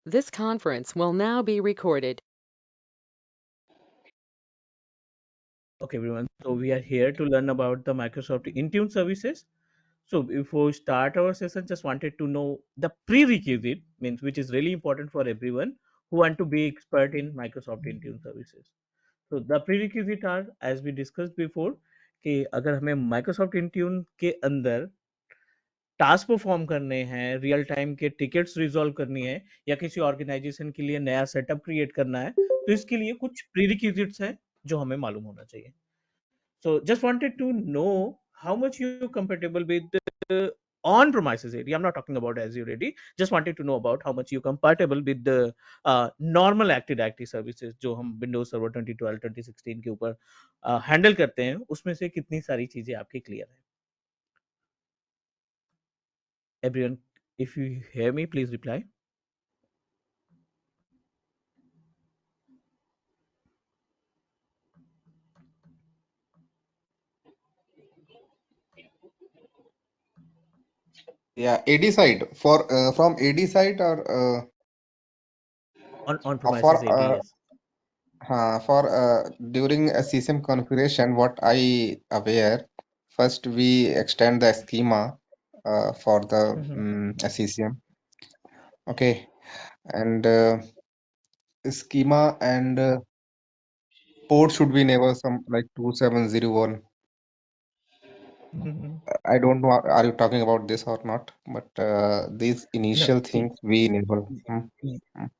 This conference will now be recorded. Okay, everyone. So we are here to learn about the Microsoft Intune services. So before we start our session, just wanted to know the prerequisite means which is really important for everyone who want to be expert in Microsoft Intune services. So the prerequisite are as we discussed before कि अगर हमें Microsoft Intune के अंदर task perform करने हैं, real time के tickets resolve करनी है या किसी ऑर्गेनाइजेशन के लिए नया सेटअप क्रिएट करना है, तो इसके लिए कुछ प्रीरिक्विजिट्स हैं जो हमें मालूम होना चाहिए. So just wanted to know how much you're compatible with the on-premises AD. I'm not talking about Azure AD. Just wanted to know about how much you're compatible with the normal Active Directory services जो हम Windows Server 2012, 2016 के ऊपर handle करते हैं, उसमें से कितनी सारी चीजें आपकी क्लियर है. Everyone, if you hear me, please reply. Yeah, AD side for from AD side or On-premises AD, yes. for during a CCM configuration, what I aware, first we extend the schema for the CCM. Okay, and schema and port should be never some like 2701. I don't know, are you talking about this or not? But these No, initial see, things we enable.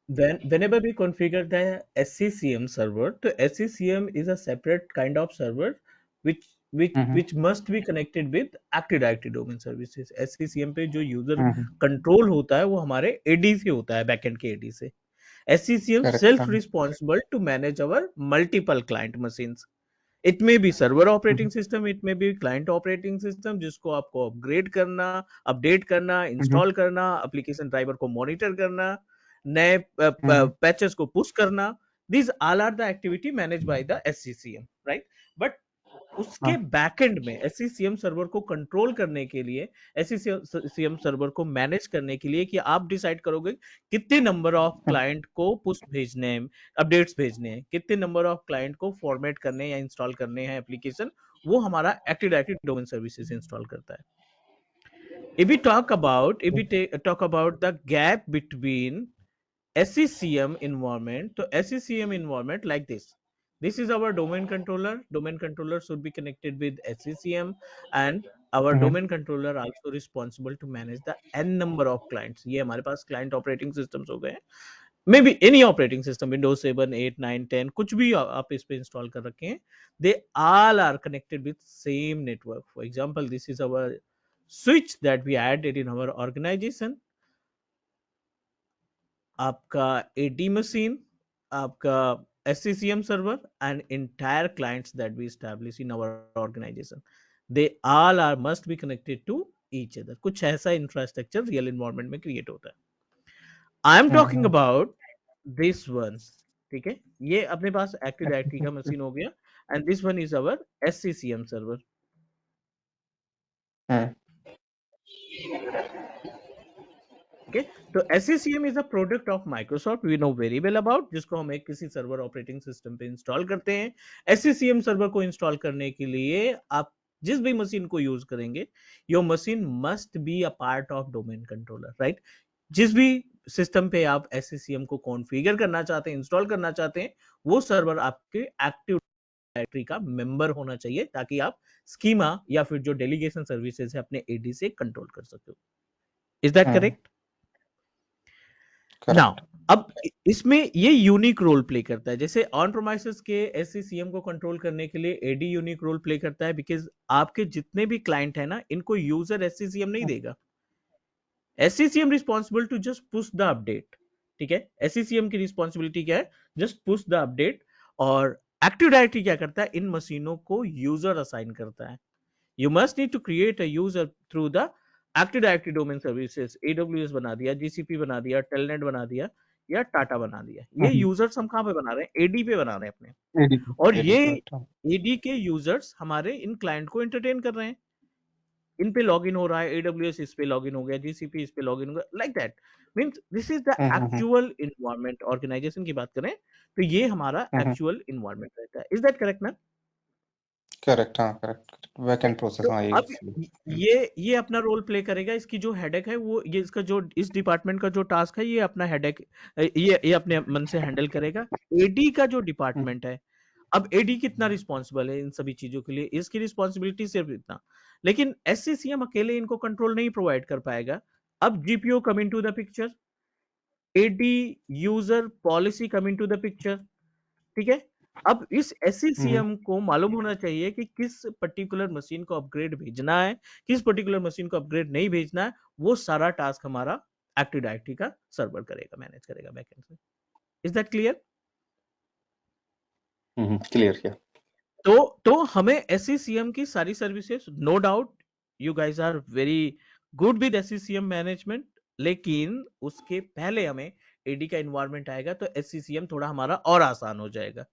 whenever we configure the SCCM server, so SCCM is a separate kind of server which Mm-hmm. which must be connected with Active Directory domain services. SCCM पे जो user Mm-hmm. Control होता है वो हमारे AD से होता है, backend के AD से. SCCM Correct. self responsible to manage our multiple client machines. It may be server operating Mm-hmm. System, it may be client operating system जिसको आपको अपग्रेड करना, अपडेट करना, Mm-hmm. इंस्टॉल करना, एप्लीकेशन ड्राइवर को monitor करना, नए Mm-hmm. Patches को push करना. These all are the activity manage by the SCCM, right. But उसके बैकएंड में एससीसीएम सर्वर को कंट्रोल करने के लिए, एससीसीएम सर्वर को मैनेज करने के लिए कि आप डिसाइड करोगे कितने नंबर ऑफ क्लाइंट को पुश भेजने हैं, अपडेट्स भेजने हैं, कितने नंबर ऑफ क्लाइंट को फॉर्मेट करने या इंस्टॉल करने हैं एप्लीकेशन, वो हमारा active directory domain services install करता है. Talk about the gap between SCCM environment, so SCCM environment like this. This is our domain controller. Domain controller should be connected with SCCM, and our Mm-hmm. domain controller also responsible to manage the n number of clients. ये हमारे पास client operating systems हो गए. Maybe any operating system, Windows 7, 8, 9, 10, कुछ भी आप इस पे install कर रखे हैं, they all are connected with same network. For example, this is our switch that we added in our organization. आपका AD machine, आपका SCCM server, and entire clients that we establish in our organization, they all are must be connected to each other. कुछ ऐसा infrastructure real environment में create होता है. I am talking Mm-hmm. about this ones. ठीक है, ये अपने पास एक्टिव डायरेक्टरी का मशीन हो गया, and this one is our SCCM server. Mm-hmm. Okay, तो SCCM is a product of Microsoft, we know very well about, जिसको हम एक किसी सर्वर ऑपरेटिंग सिस्टम पे इंस्टॉल करते हैं. SCCM सर्वर को इंस्टॉल करने के लिए आप जिस भी मशीन को यूज करेंगे, your machine must be a part of domain controller, right. जिस भी सिस्टम पे आप SCCM को कॉन्फ़िगर करना चाहते हैं, इंस्टॉल करना चाहते हैं, वो सर्वर आपके एक्टिव डायरेक्टरी का मेंबर होना चाहिए ताकि आप स्कीमा या फिर जो डेलीगेशन सर्विसेज है अपने एडी से कंट्रोल कर सके. Is that Mm-hmm. Correct? Now, Correct. अब इसमें ये यूनिक रोल प्ले करता है. जैसे ऑन प्रोमाइसेस के SCCM को कंट्रोल करने के लिए एडी यूनिक रोल प्ले करता है, बिकॉज आपके जितने भी क्लाइंट है ना, इनको यूजर SCCM नहीं देगा. SCCM responsible to just push the update. ठीक है, SCCM की रिस्पॉन्सिबिलिटी क्या है? Just push the update. और एक्टिव डायरेक्टरी क्या करता है? इन मशीनों को यूजर असाइन करता है. You must need to create a user through the Active Directory domain services. AWS बना दिया, GCP बना दिया, Telnet बना दिया या टाटा बना दिया. ये Mm-hmm. यूजर्स हम कहाँ पे बना रहे हैं? एडी पे बना रहे हैं अपने. AD. और AD. ये Correct. एडी के यूजर्स हमारे इन क्लाइंट को एंटरटेन कर रहे हैं. इन पे लॉगिन हो रहा है, AWS इस पे लॉगिन हो गया, GCP इस पे लॉगिन हो गया, like that. Means this is the hmm, actual environment. Organisation की बात करें तो ये हमारा हम्म, एक्चुअल इन्वायरमेंट रहता है। Is that correct ma'am? Correct, हाँ करेक्ट, बैकएंड राइट। प्रोसेस, तो हाँ यही अब हम्म, ये अपना रोल प्ले करेगा। इसकी जो हेडेक है वो, ये इसका जो इस डिपार्टमेंट का जो टास्क है, ये अपना हेडेक ये अपने मन से हैंडल करेगा। एडी का जो हम्म, डिपार्टमेंट है, अब एडी कितना रिस्पॉन्सिबल है इन सभी चीजों के लिए, इसकी रिस्पॉन्सिबिलिटी सिर्फ इतना। लेकिन SCCM अकेले इनको कंट्रोल नहीं प्रोवाइड कर पाएगा। अब GPO come in to the picture, AD user policy come in to the picture. ठीक है। अब इस हम्म, SCCM को मालूम होना चाहिए कि किस पर्टिकुलर मशीन को अपग्रेड भेजना है, किस पर्टिकुलर मशीन को अपग्रेड नहीं भेजना है। वो सारा टास्क हमारा एक्टिव डायरेक्टरी का सर्वर करेगा, मैनेज करेगा बैकएंड से। Is that clear? क्लियर किया। तो हमें SCCM की सारी services, no doubt you guys are very good with SCCM management, लेकिन उसके पहले हमें एडी का इन्वायरमेंट आएगा तो SCCM थोड़ा हमारा और आसान हो जाएगा।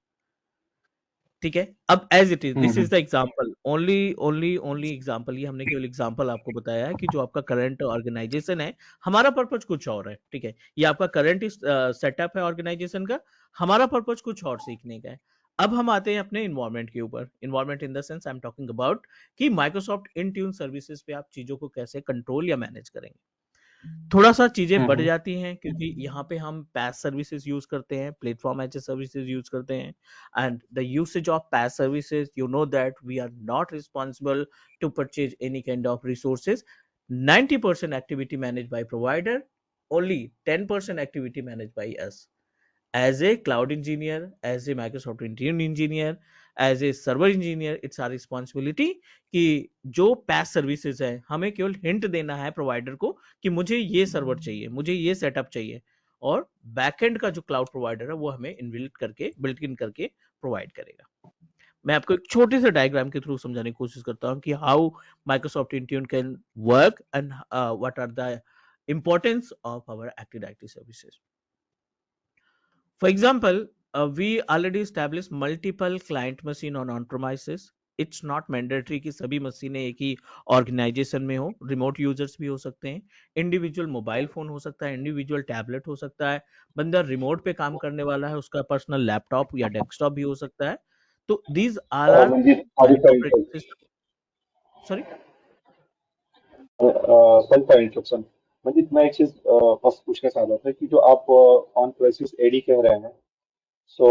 ठीक है। अब as it is, this is the example, only example, ये हमने केवल एग्जाम्पल आपको बताया है कि जो आपका करंट ऑर्गेनाइजेशन है, हमारा पर्पज कुछ और है। ठीक है। ये आपका करंट सेटअप है ऑर्गेनाइजेशन का, हमारा पर्पज कुछ और सीखने का है। अब हम आते हैं अपने इन्वायरमेंट के ऊपर। Environment in the sense I am talking about कि माइक्रोसॉफ्ट इंट्यून सर्विसेज पे आप चीजों को कैसे कंट्रोल या मैनेज करेंगे। थोड़ा सा चीजें बढ़ जाती हैं क्योंकि यहाँ पे हम पैस सर्विसेज यूज करते हैं, platform as a services use करते हैं। And the usage of PaaS services, you know that we are not responsible to purchase any kind of resources. 90% activity managed by provider, only 10% activity managed by us. As a cloud engineer, as a Microsoft Intune engineer, as a server engineer, it's our responsibility कि जो पैस services है, हमें केवल hint देना है provider को कि मुझे ये सर्वर चाहिए, मुझे ये सेटअप चाहिए, और बैकएंड का जो क्लाउड प्रोवाइडर है वो हमें बिल्ट इन करके प्रोवाइड करेगा। मैं आपको एक छोटे से डायग्राम के थ्रू समझाने की कोशिश करता हूँ कि how Microsoft Intune can work and what are the importance of our Active Directory services. For example, we already established multiple client machine on on-premises. It's not mandatory कि सभी मशीनें एक ही ऑर्गेनाइजेशन में हो, रिमोट यूजर्स भी हो सकते हैं, इंडिविजुअल मोबाइल फोन हो सकता है, इंडिविजुअल टैबलेट हो सकता है, बंदा रिमोट पे काम करने वाला है, उसका पर्सनल लैपटॉप या डेस्कटॉप भी हो सकता है। तो these are are Manjeet, sorry client for operating interruption. System. Sorry. Sorry for interruption. Manjeet, मैं एक चीज बस पूछना चाह रहा था कि जो आप ऑन प्रेसिस एडी कह रहे हैं, सो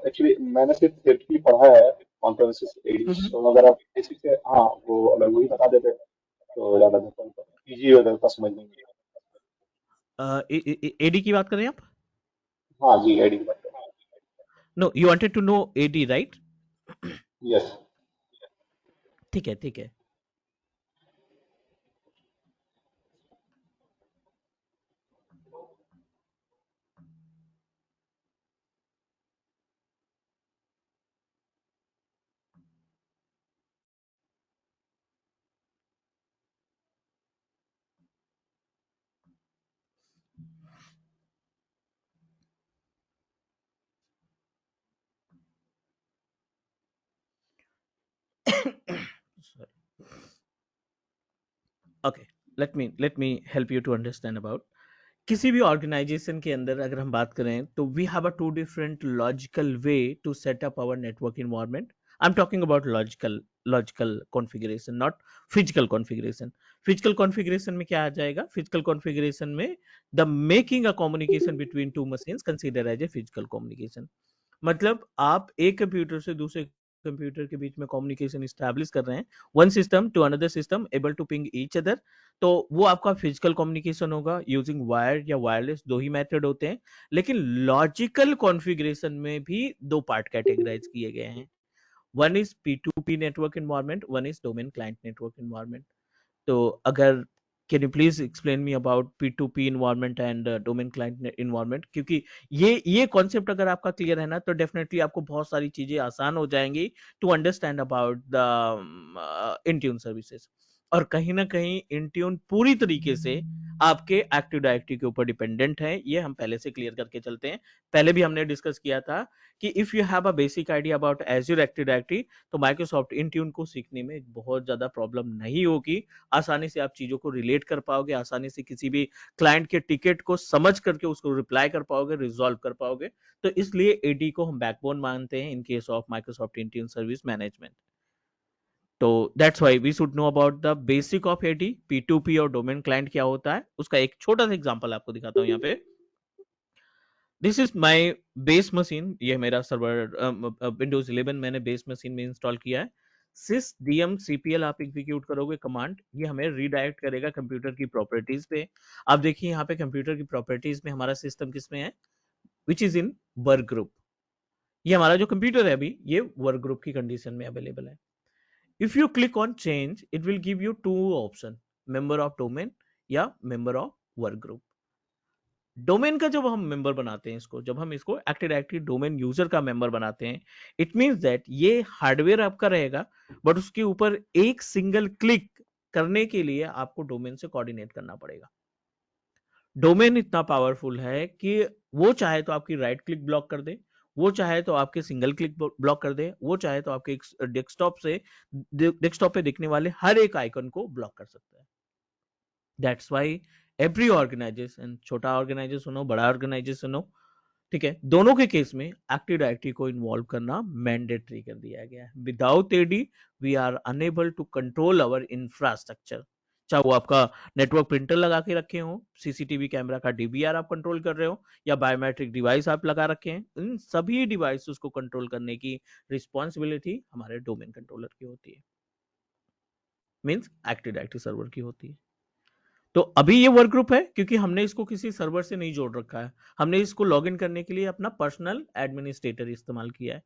एक्चुअली मैंने सिर्फ थियोरेटिकली पढ़ा है ऑन प्रेसिस एडी। तो अगर आप बेसिक से, हाँ, वो अगर वही बता देते तो ज्यादा बेहतर होता, इजी हो जाता समझने में। एडी की बात कर रहे हैं आप? हाँ जी, एडी की बात करें। No, you wanted to know AD, right? Yes. ठीक है, ठीक है। Okay, let me help you to understand about. किसी भी ऑर्गेनाइजेशन के अंदर अगर हम बात करें तो we have a two different logical way to set up our network environment. I am talking about logical configuration, not physical configuration. Physical configuration में क्या आ जाएगा? फिजिकल कॉन्फ़िगरेशन में the making a communication between two machines consider as a physical communication. मतलब आप एक computer से दूसरे कंप्यूटर के बीच में कम्युनिकेशन स्टैब्लिश कर रहे हैं, one system to another system able to ping each other, तो वो आपका फिजिकल कम्युनिकेशन होगा यूजिंग वायर या वायरलेस। दो ही मेथड होते हैं। लेकिन लॉजिकल कॉन्फ़िगरेशन में भी दो पार्ट कैटेगराइज किए गए हैं। One is P2P network environment, one is domain client network environment. तो अगर can you please explain me about P2P environment and domain client environment, क्योंकि ये कॉन्सेप्ट अगर आपका क्लियर है ना तो डेफिनेटली आपको बहुत सारी चीजें आसान हो जाएंगी to understand about the Intune services. और कहीं ना कहीं इंट्यून पूरी तरीके से आपके एक्टिव डायरेक्टरी के ऊपर डिपेंडेंट है। ये हम पहले से क्लियर करके चलते हैं। पहले भी हमने डिस्कस किया था कि if you have a basic idea about azure active directory तो माइक्रोसॉफ्ट इंट्यून को सीखने में बहुत ज्यादा प्रॉब्लम नहीं होगी। आसानी से आप चीजों को रिलेट कर पाओगे, आसानी से किसी भी क्लाइंट के टिकट को समझ करके उसको रिप्लाई कर पाओगे, रिजॉल्व कर पाओगे। तो इसलिए एडी को हम बैकबोन मानते हैं in case of Microsoft Intune service management. तो that's why we should know about the basic of AD. P2P और डोमेन क्लाइंट क्या होता है उसका एक छोटा सा एग्जांपल आपको दिखाता हूं यहाँ पे। This is my base machine, ये मेरा सर्वर विंडोज 11 मैंने बेस मशीन में इंस्टॉल किया है। sys dm cpl आप एग्जीक्यूट करोगे कमांड, ये हमें रीडायरेक्ट करेगा कंप्यूटर की प्रॉपर्टीज पे। आप देखिए यहाँ पे कंप्यूटर की प्रॉपर्टीज में हमारा सिस्टम किसमें है, which is in work group. ये हमारा जो कंप्यूटर है अभी ये वर्क ग्रुप की कंडीशन में अवेलेबल है। If you click on change, it will give you two options, member of domain या member of work group। Domain का जब हम मेंबर बनाते हैं इसको, जब हम इसको एक्टिव डायरेक्टरी डोमेन यूजर का मेंबर बनाते हैं, इट मींस दैट ये हार्डवेयर आपका रहेगा, बट उसके ऊपर एक सिंगल क्लिक करने के लिए आपको डोमेन से कोऑर्डिनेट करना पड़ेगा। डोमेन इतना पावरफुल है कि वो चाहे तो आपकी राइट क्लिक ब्लॉक कर दे, वो चाहे तो आपके सिंगल क्लिक ब्लॉक कर दे, वो चाहे तो आपके डेस्कटॉप पे दिखने वाले हर एक आइकन को ब्लॉक कर सकता है। दैट्स व्हाई एवरी ऑर्गेनाइजेशन, छोटा ऑर्गेनाइजेशन हो बड़ा ऑर्गेनाइजेशन हो, ठीक है, दोनों के केस में एक्टिव डायरेक्टरी को इन्वॉल्व करना मैंडेटरी कर दिया गया है। Without AD we are unable to control our infrastructure. चाहे वो आपका नेटवर्क प्रिंटर लगा के रखे हो, सीसीटीवी कैमरा का डीवीआर आप कंट्रोल कर रहे हो, या बायोमेट्रिक डिवाइस आप लगा रखे हैं, इन सभी डिवाइसेस को कंट्रोल करने की रिस्पॉन्सिबिलिटी हमारे डोमेन कंट्रोलर की होती है, मींस एक्टिव डायरेक्टरी सर्वर की होती है। तो अभी ये वर्क ग्रुप है क्योंकि हमने इसको किसी सर्वर से नहीं जोड़ रखा है, हमने इसको लॉगिन करने के लिए अपना पर्सनल एडमिनिस्ट्रेटर इस्तेमाल किया है।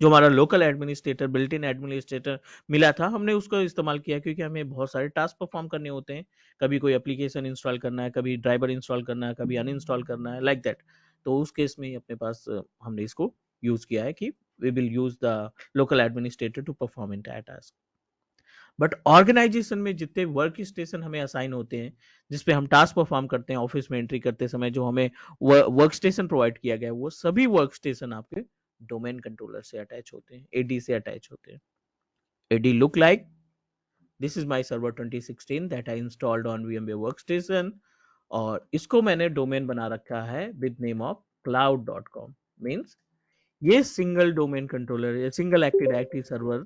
जो हमारा local administrator, built in administrator मिला था, हमने उसको इस्तेमाल किया क्योंकि हमें बहुत सारे टास्क परफॉर्म करने होते हैं। कभी कोई एप्लीकेशन इंस्टॉल करना है, कभी ड्राइवर इंस्टॉल करना है, कभी अनइंस्टॉल करना है, लाइक दैट। तो उस केस में अपने पास हमने इसको यूज किया है कि we will use the local administrator to perform entire task. But organisation में जितने वर्क स्टेशन हमें असाइन होते हैं, जिसपे हम टास्क परफॉर्म करते हैं ऑफिस में एंट्री करते समय, जो हमें वर्क स्टेशन प्रोवाइड किया गया है, वो सभी वर्क स्टेशन आपके डोमेन कंट्रोलर से अटैच होते हैं, एडी से अटैच होते हैं। AD look like this is my server 2016 that I installed on VMware workstation, और इसको मैंने डोमेन बना रखा है विद नेम ऑफ cloud.com। मींस ये सिंगल डोमेन कंट्रोलर, ये single active directory server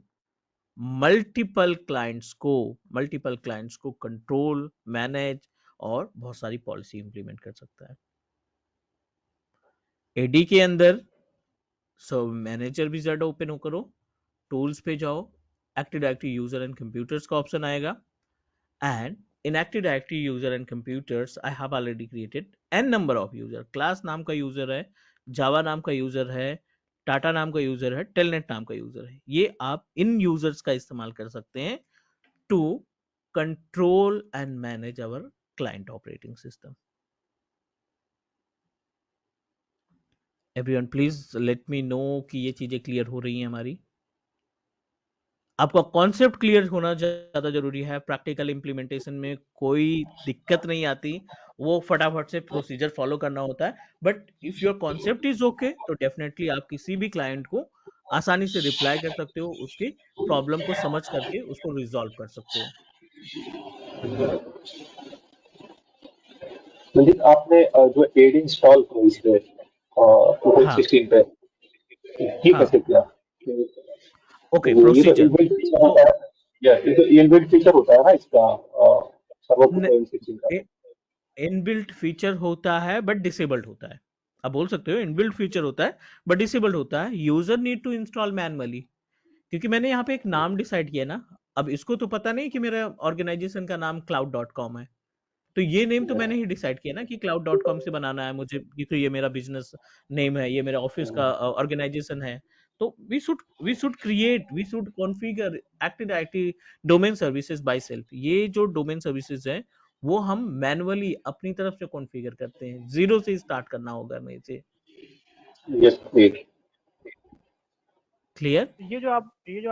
multiple clients को कंट्रोल, मैनेज और बहुत सारी पॉलिसी इंप्लीमेंट कर सकता है। एडी के अंदर मैनेजर विजार्ड ओपन करो, टूल्स पे जाओ, active directory user and computers का ऑप्शन आएगा, and in active directory user and computers I have already created an number of user. Class नाम का यूजर है, जावा नाम का यूजर है, टाटा नाम का यूजर है, टेलनेट नाम का यूजर है। ये आप इन यूजर्स का इस्तेमाल कर सकते हैं to control and manage our client operating system. Everyone please let me know कि ये चीजें क्लियर हो रही हैं हमारी। आपका कॉन्सेप्ट क्लियर होना ज्यादा जरूरी है। प्रैक्टिकल इंप्लीमेंटेशन में कोई दिक्कत नहीं आती, वो फटाफट से प्रोसीजर फॉलो करना होता है। But if your concept is okay तो डेफिनेटली आप किसी भी क्लाइंट को आसानी से रिप्लाई कर सकते हो, उसकी प्रॉब्लम को समझ करके उसको रिजॉल्व कर सकते हो। म्हणजे आपने जो एड इंस्टॉल करो इस पे हाँ 2016 पे, ये हाँ कैसे किया? ओके तो ये तो प्रोसीजर। इनबिल्ट फीचर तो होता है, या ये तो इनबिल्ट फीचर होता है ना इसका, सर्वर 2016 का। इनबिल्ट फीचर होता है बट डिसेबल्ड होता है। आप बोल सकते हो इनबिल्ट फीचर होता है बट डिसेबल्ड होता है। User need to install manually, क्योंकि मैंने यहाँ पे एक नाम डिसाइड किया ना। अब इसको तो पता नहीं कि मेरा ऑर्गेनाइजेशन का नाम cloud.com है, तो ये नेम तो मैंने ही डिसाइड किया ना कि cloud.com से बनाना है मुझे, क्योंकि ये मेरा बिजनेस नेम है, ये मेरा ऑफिस का ऑर्गेनाइजेशन है। तो we should configure active directory domain services by self. ये जो डोमेन सर्विसेज है वो हम मैनुअली अपनी तरफ से कॉन्फ़िगर करते हैं, जीरो से स्टार्ट करना होगा हमें इसे। Yes please. क्लियर? ये जो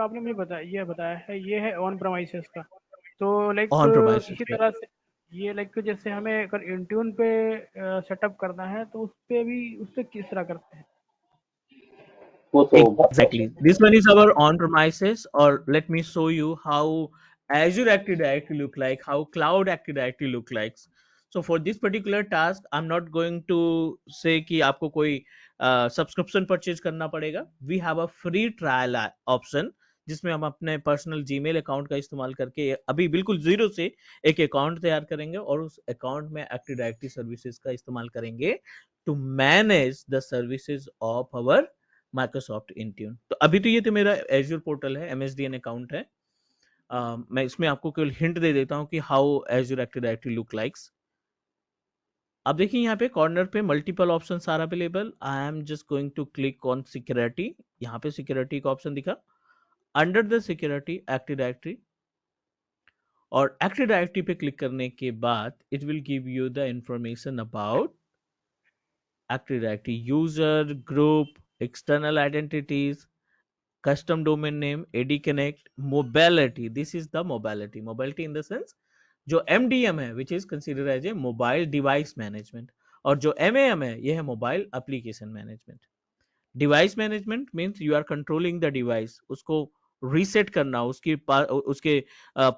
आपने मुझे बताया है ये है ऑन प्रमाइसेस का। तो लाइक ऑन प्रोमाइसिस इसी पे। तरह से ये लाइक जैसे हमें अगर इंट्यून पे सेटअप करना है तो उस पे किस तरह करते हैं? वो तो बात तो Exactly. This one is our on-premises, or let me show you how Azure Active Directory look like, how Cloud Active Directory look like. So for this particular task, I'm not going to say कि आपको कोई subscription purchase करना पड़ेगा. We have a free trial option जिसमें हम अपने personal Gmail account का इस्तेमाल करके अभी बिल्कुल जीरो से एक अकाउंट तैयार करेंगे और उस अकाउंट में एक्टिव डायरेक्टरी सर्विसेज का इस्तेमाल करेंगे to manage the services of our Microsoft Intune. तो अभी तो ये तो मेरा एज्योर पोर्टल है, MSDN अकाउंट है। मैं इसमें आपको केवल हिंट दे देता हूँ कि how Azure active directory look likes. अब देखिए यहाँ पे कॉर्नर पे multiple option are available. I am just going to click on security. यहाँ पे सिक्योरिटी का ऑप्शन दिखा, under the security active directory, और एक्टिव डायरेक्टरी पे क्लिक करने के बाद it will give you the information about active directory, user group, external identities, custom domain name, AD Connect, mobility. This is the mobility. Mobility in the sense जो MDM है which is considered as a mobile device management, और जो MAM है ये है mobile application management. Device management means you are controlling the device, उसको reset करना, उसके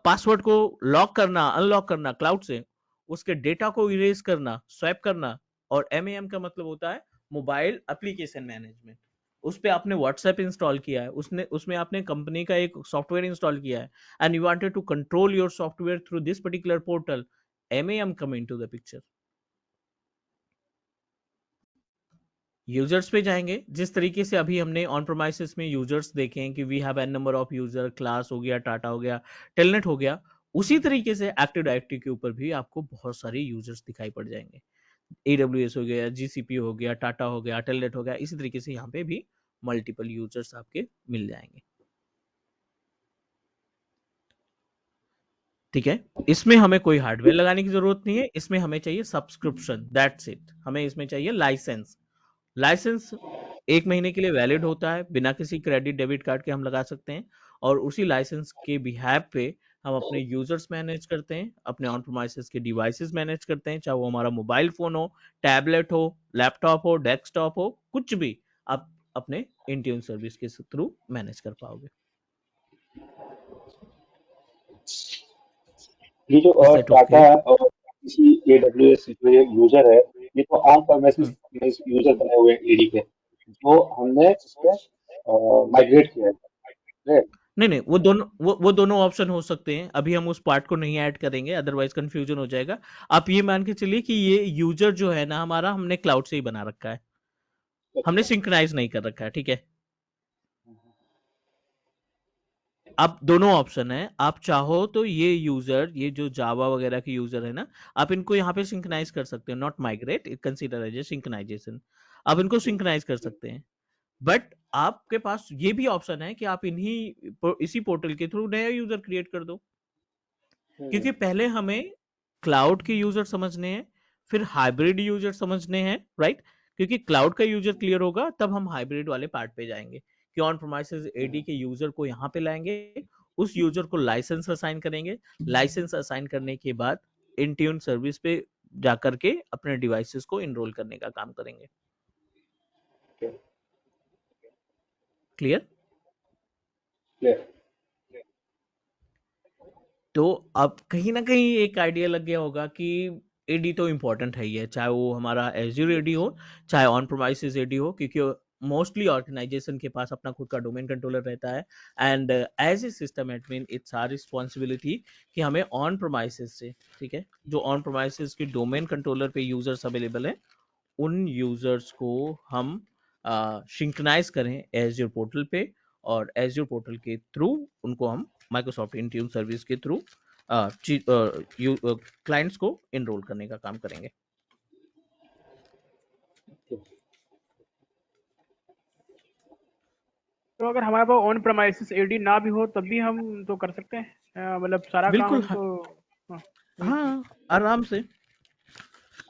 पासवर्ड को लॉक करना, अनलॉक करना क्लाउड से, उसके डेटा को इरेज करना, स्वैप करना। और MAM का मतलब होता है मोबाइल एप्लीकेशन मैनेजमेंट। उस पे आपने व्हाट्सएप इंस्टॉल किया है, उसमें आपने कंपनी का एक सॉफ्टवेयर इंस्टॉल किया है and you wanted to control your software through this particular portal, MAM come into the picture. Users पे जाएंगे, जिस तरीके से अभी हमने ऑन प्रोमाइसिस में यूजर्स देखे हैं कि we have an number of user, class हो गया, टाटा हो गया, टेलनेट हो गया, उसी तरीके से एक्टिव डायरेक्टरी के ऊपर भी आपको बहुत सारे यूजर्स दिखाई पड़ जाएंगे। AWS हो गया, GCP हो गया, टाटा हो गया, टेलनेट हो गया, इसी तरीके से यहाँ पे भी मल्टीपल यूजर्स आपके मिल जाएंगे। ठीक है, इसमें हमें कोई हार्डवेयर लगाने की जरूरत नहीं है, इसमें हमें चाहिए सब्सक्रिप्शन, दैट्स इट। हमें इसमें चाहिए लाइसेंस। लाइसेंस 1 महीने के लिए वैलिड होता है, बिना किसी क्रेडिट डेबिट कार्ड के हम लगा सकते हैं, और उसी लाइसेंस के बिहाफ पे हम अपने यूजर्स मैनेज करते हैं, अपने ऑन प्रोमाइसेस के डिवाइसेस मैनेज करते हैं, चाहे वो हमारा मोबाइल फोन हो, टैबलेट हो, लैपटॉप हो, डेस्कटॉप हो, कुछ भी आप अपने इंट्यून सर्विस के थ्रू मैनेज कर पाओगे। ये जो इज दैट टाटा ओके? और किसी AWS जो ये यूजर है, ये तो ऑन प्रेमिसेस यूजर बने हुए हैं एडी के, जो हमने इस पे माइग्रेट किया है। नहीं नहीं, वो दोनों ऑप्शन हो सकते हैं, अभी हम उस पार्ट को नहीं ऐड करेंगे, अदरवाइज कंफ्यूजन हो जाएगा। आप ये मान के चलिए कि ये यूजर जो है ना हमारा, हमने क्लाउड से ही बना रखा है, हमने अच्छा। सिंक्रोनाइज नहीं कर रखा है। ठीक है, अब दोनों ऑप्शन है, आप चाहो तो ये यूजर, ये जो जावा वगैरह के यूजर है ना, आप इनको यहाँ पे सिंक्रोनाइज कर सकते हो, not migrate, it consider as a synchronisation. आप इनको सिंक्रोनाइज कर सकते हैं, बट आपके पास ये भी ऑप्शन है कि आप इसी पोर्टल के थ्रू नया यूजर क्रिएट कर दो, क्योंकि पहले हमें क्लाउड के यूजर समझने हैं, फिर हाइब्रिड यूजर समझने हैं, राइट? क्योंकि क्लाउड का यूजर क्लियर होगा तब हम हाइब्रिड वाले पार्ट पे जाएंगे कि ऑन प्रोमाइसेस AD के यूजर को यहाँ पे लाएंगे, उस यूजर को लाइसेंस असाइन करेंगे, लाइसेंस असाइन करने के बाद इंट्यून सर्विस पे जाकर के अपने डिवाइसेस को इनरोल करने का काम करेंगे। क्लियर? तो अब कहीं ना कहीं एक आइडिया लग गया होगा कि AD तो इम्पोर्टेंट है ही है, चाहे वो हमारा एज्यूर AD हो, चाहे ऑन प्रोमाइसिस AD हो, क्योंकि मोस्टली ऑर्गेनाइजेशन के पास अपना खुद का डोमेन कंट्रोलर रहता है, and as a system admin it's our responsibility कि हमें ऑन प्रोमाइसिस से, ठीक है, जो ऑन प्रोमाइसिस के डोमेन कंट्रोलर पे यूजर्स अवेलेबल हैं, उन यूजर्स को हम सिंक्रोनाइज करें एज्योर पोर्टल पे, और एज्योर पोर्टल के थ्रू उनको हम माइक्रोसॉफ्ट इंट्यून सर्विस के थ्रू क्लाइंट्स को इनरोल करने का काम करेंगे। तो अगर हमारे पास ऑन प्रेमाइसिस एडी ना भी हो तब भी हम तो कर सकते हैं, मतलब सारा काम बिल्कुल, हम तो हाँ, हाँ, आराम से।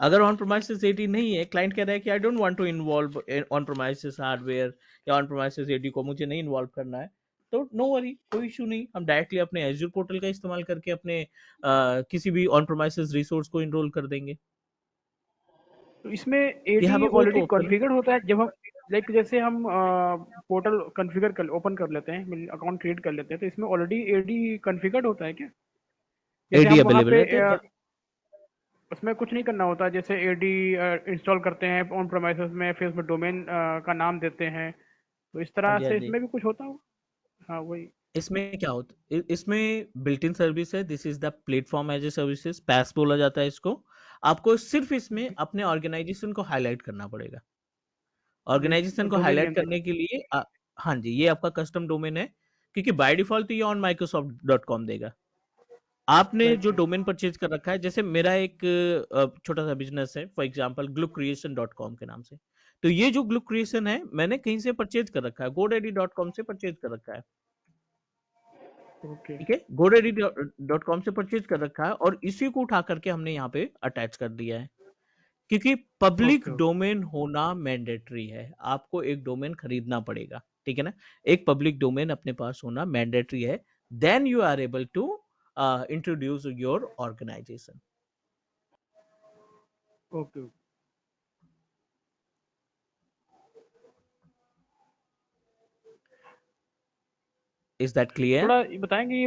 अगर ऑन प्रोमाइसिस AD नहीं है, क्लाइंट कह रहा है कि I don't want to involve on premises hardware या ऑन प्रोमाइसिस AD को मुझे नहीं इन्वॉल्व करना है, तो नो वरी, कोई इशू नहीं, हम डायरेक्टली अपने एज्योर पोर्टल का इस्तेमाल करके अपने किसी भी ऑन प्रोमाइसेस रिसोर्स को इनरोल कर देंगे। तो इसमें वी हैव एडी अ वो तो ऑलरेडी ओपन। कॉन्फ़िगर्ड होता है जब हम लाइक जैसे हम पोर्टल कॉन्फ़िगर कर ओपन कर लेते हैं, अकाउंट क्रिएट कर लेते हैं, तो इसमें ऑलरेडी एडी कॉन्फ़िगर्ड होता है क्या? जैसे एडी हम वहाँ अवेलेबल पे रहते हैं। उसमें कुछ नहीं करना होता, जैसे एडी इंस्टॉल करते हैं ऑन प्रोमाइसेस में, फिर उसमें डोमेन का नाम देते हैं, तो इस हाँ तरह जी, हाँ से जी। इसमें भी कुछ होता हो? हाँ वही। इसमें क्या होता, इसमें बिल्ट इन सर्विस है, this is the platform as a services, PaaS बोला जाता है इसको। आपको सिर्फ इसमें अपने ऑर्गेनाइजेशन को हाईलाइट करना पड़ेगा। ऑर्गेनाइजेशन को डोमेन हाईलाइट नेम से। करने के लिए हाँ जी, ये आपका कस्टम डोमेन है, क्योंकि बाय डिफॉल्ट तो ये ऑन microsoft.com देगा। आपने राइट जो राइट। डोमेन परचेज कर रखा है, जैसे मेरा एक छोटा सा बिजनेस है फॉर एग्जांपल glucreation.com के नाम से, तो ये जो ग्लू क्रिएशन है मैंने कहीं से परचेज कर रखा है, godaddy.com से परचेज कर रखा है। ओके ठीक है, godaddy.com से परचेज कर रखा है, और इसी को उठा करके हमने यहाँ पे अटैच कर दिया है, क्योंकि पब्लिक ओके ओके। डोमेन होना मैंडेटरी है, आपको एक डोमेन खरीदना पड़ेगा, ठीक है ना, एक पब्लिक डोमेन अपने पास होना मैंडेटरी है, then you are able to introduce your organisation. Okay okay. Is that clear? थोड़ा ये बताएंगे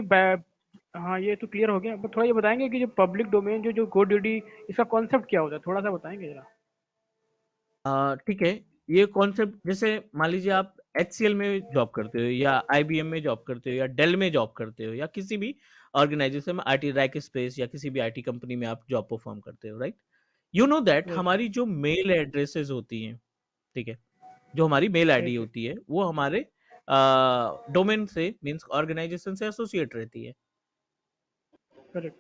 हाँ ये तो क्लियर हो गया, बट थोड़ा ये बताएंगे कि जो पब्लिक डोमेन जो जो GoDaddy, इसका कॉन्सेप्ट क्या होता है, थोड़ा सा बताएंगे जरा। ठीक है, ये कॉन्सेप्ट, जैसे मान लीजिए आप HCL में जॉब करते हो, या IBM में जॉब करते हो, या डेल में जॉब करते हो, या किसी भी ऑर्गेनाइजेशन में, IT रैक स्पेस या किसी भी IT कंपनी में आप जॉब परफॉर्म करते हो, right? You know that right हमारी जो मेल एड्रेसेस होती हैं, ठीक है, जो हमारी मेल आईडी राइट। होती है वो हमारे डोमेन से, मींस ऑर्गेनाइजेशन से एसोसिएट रहती है, करेक्ट।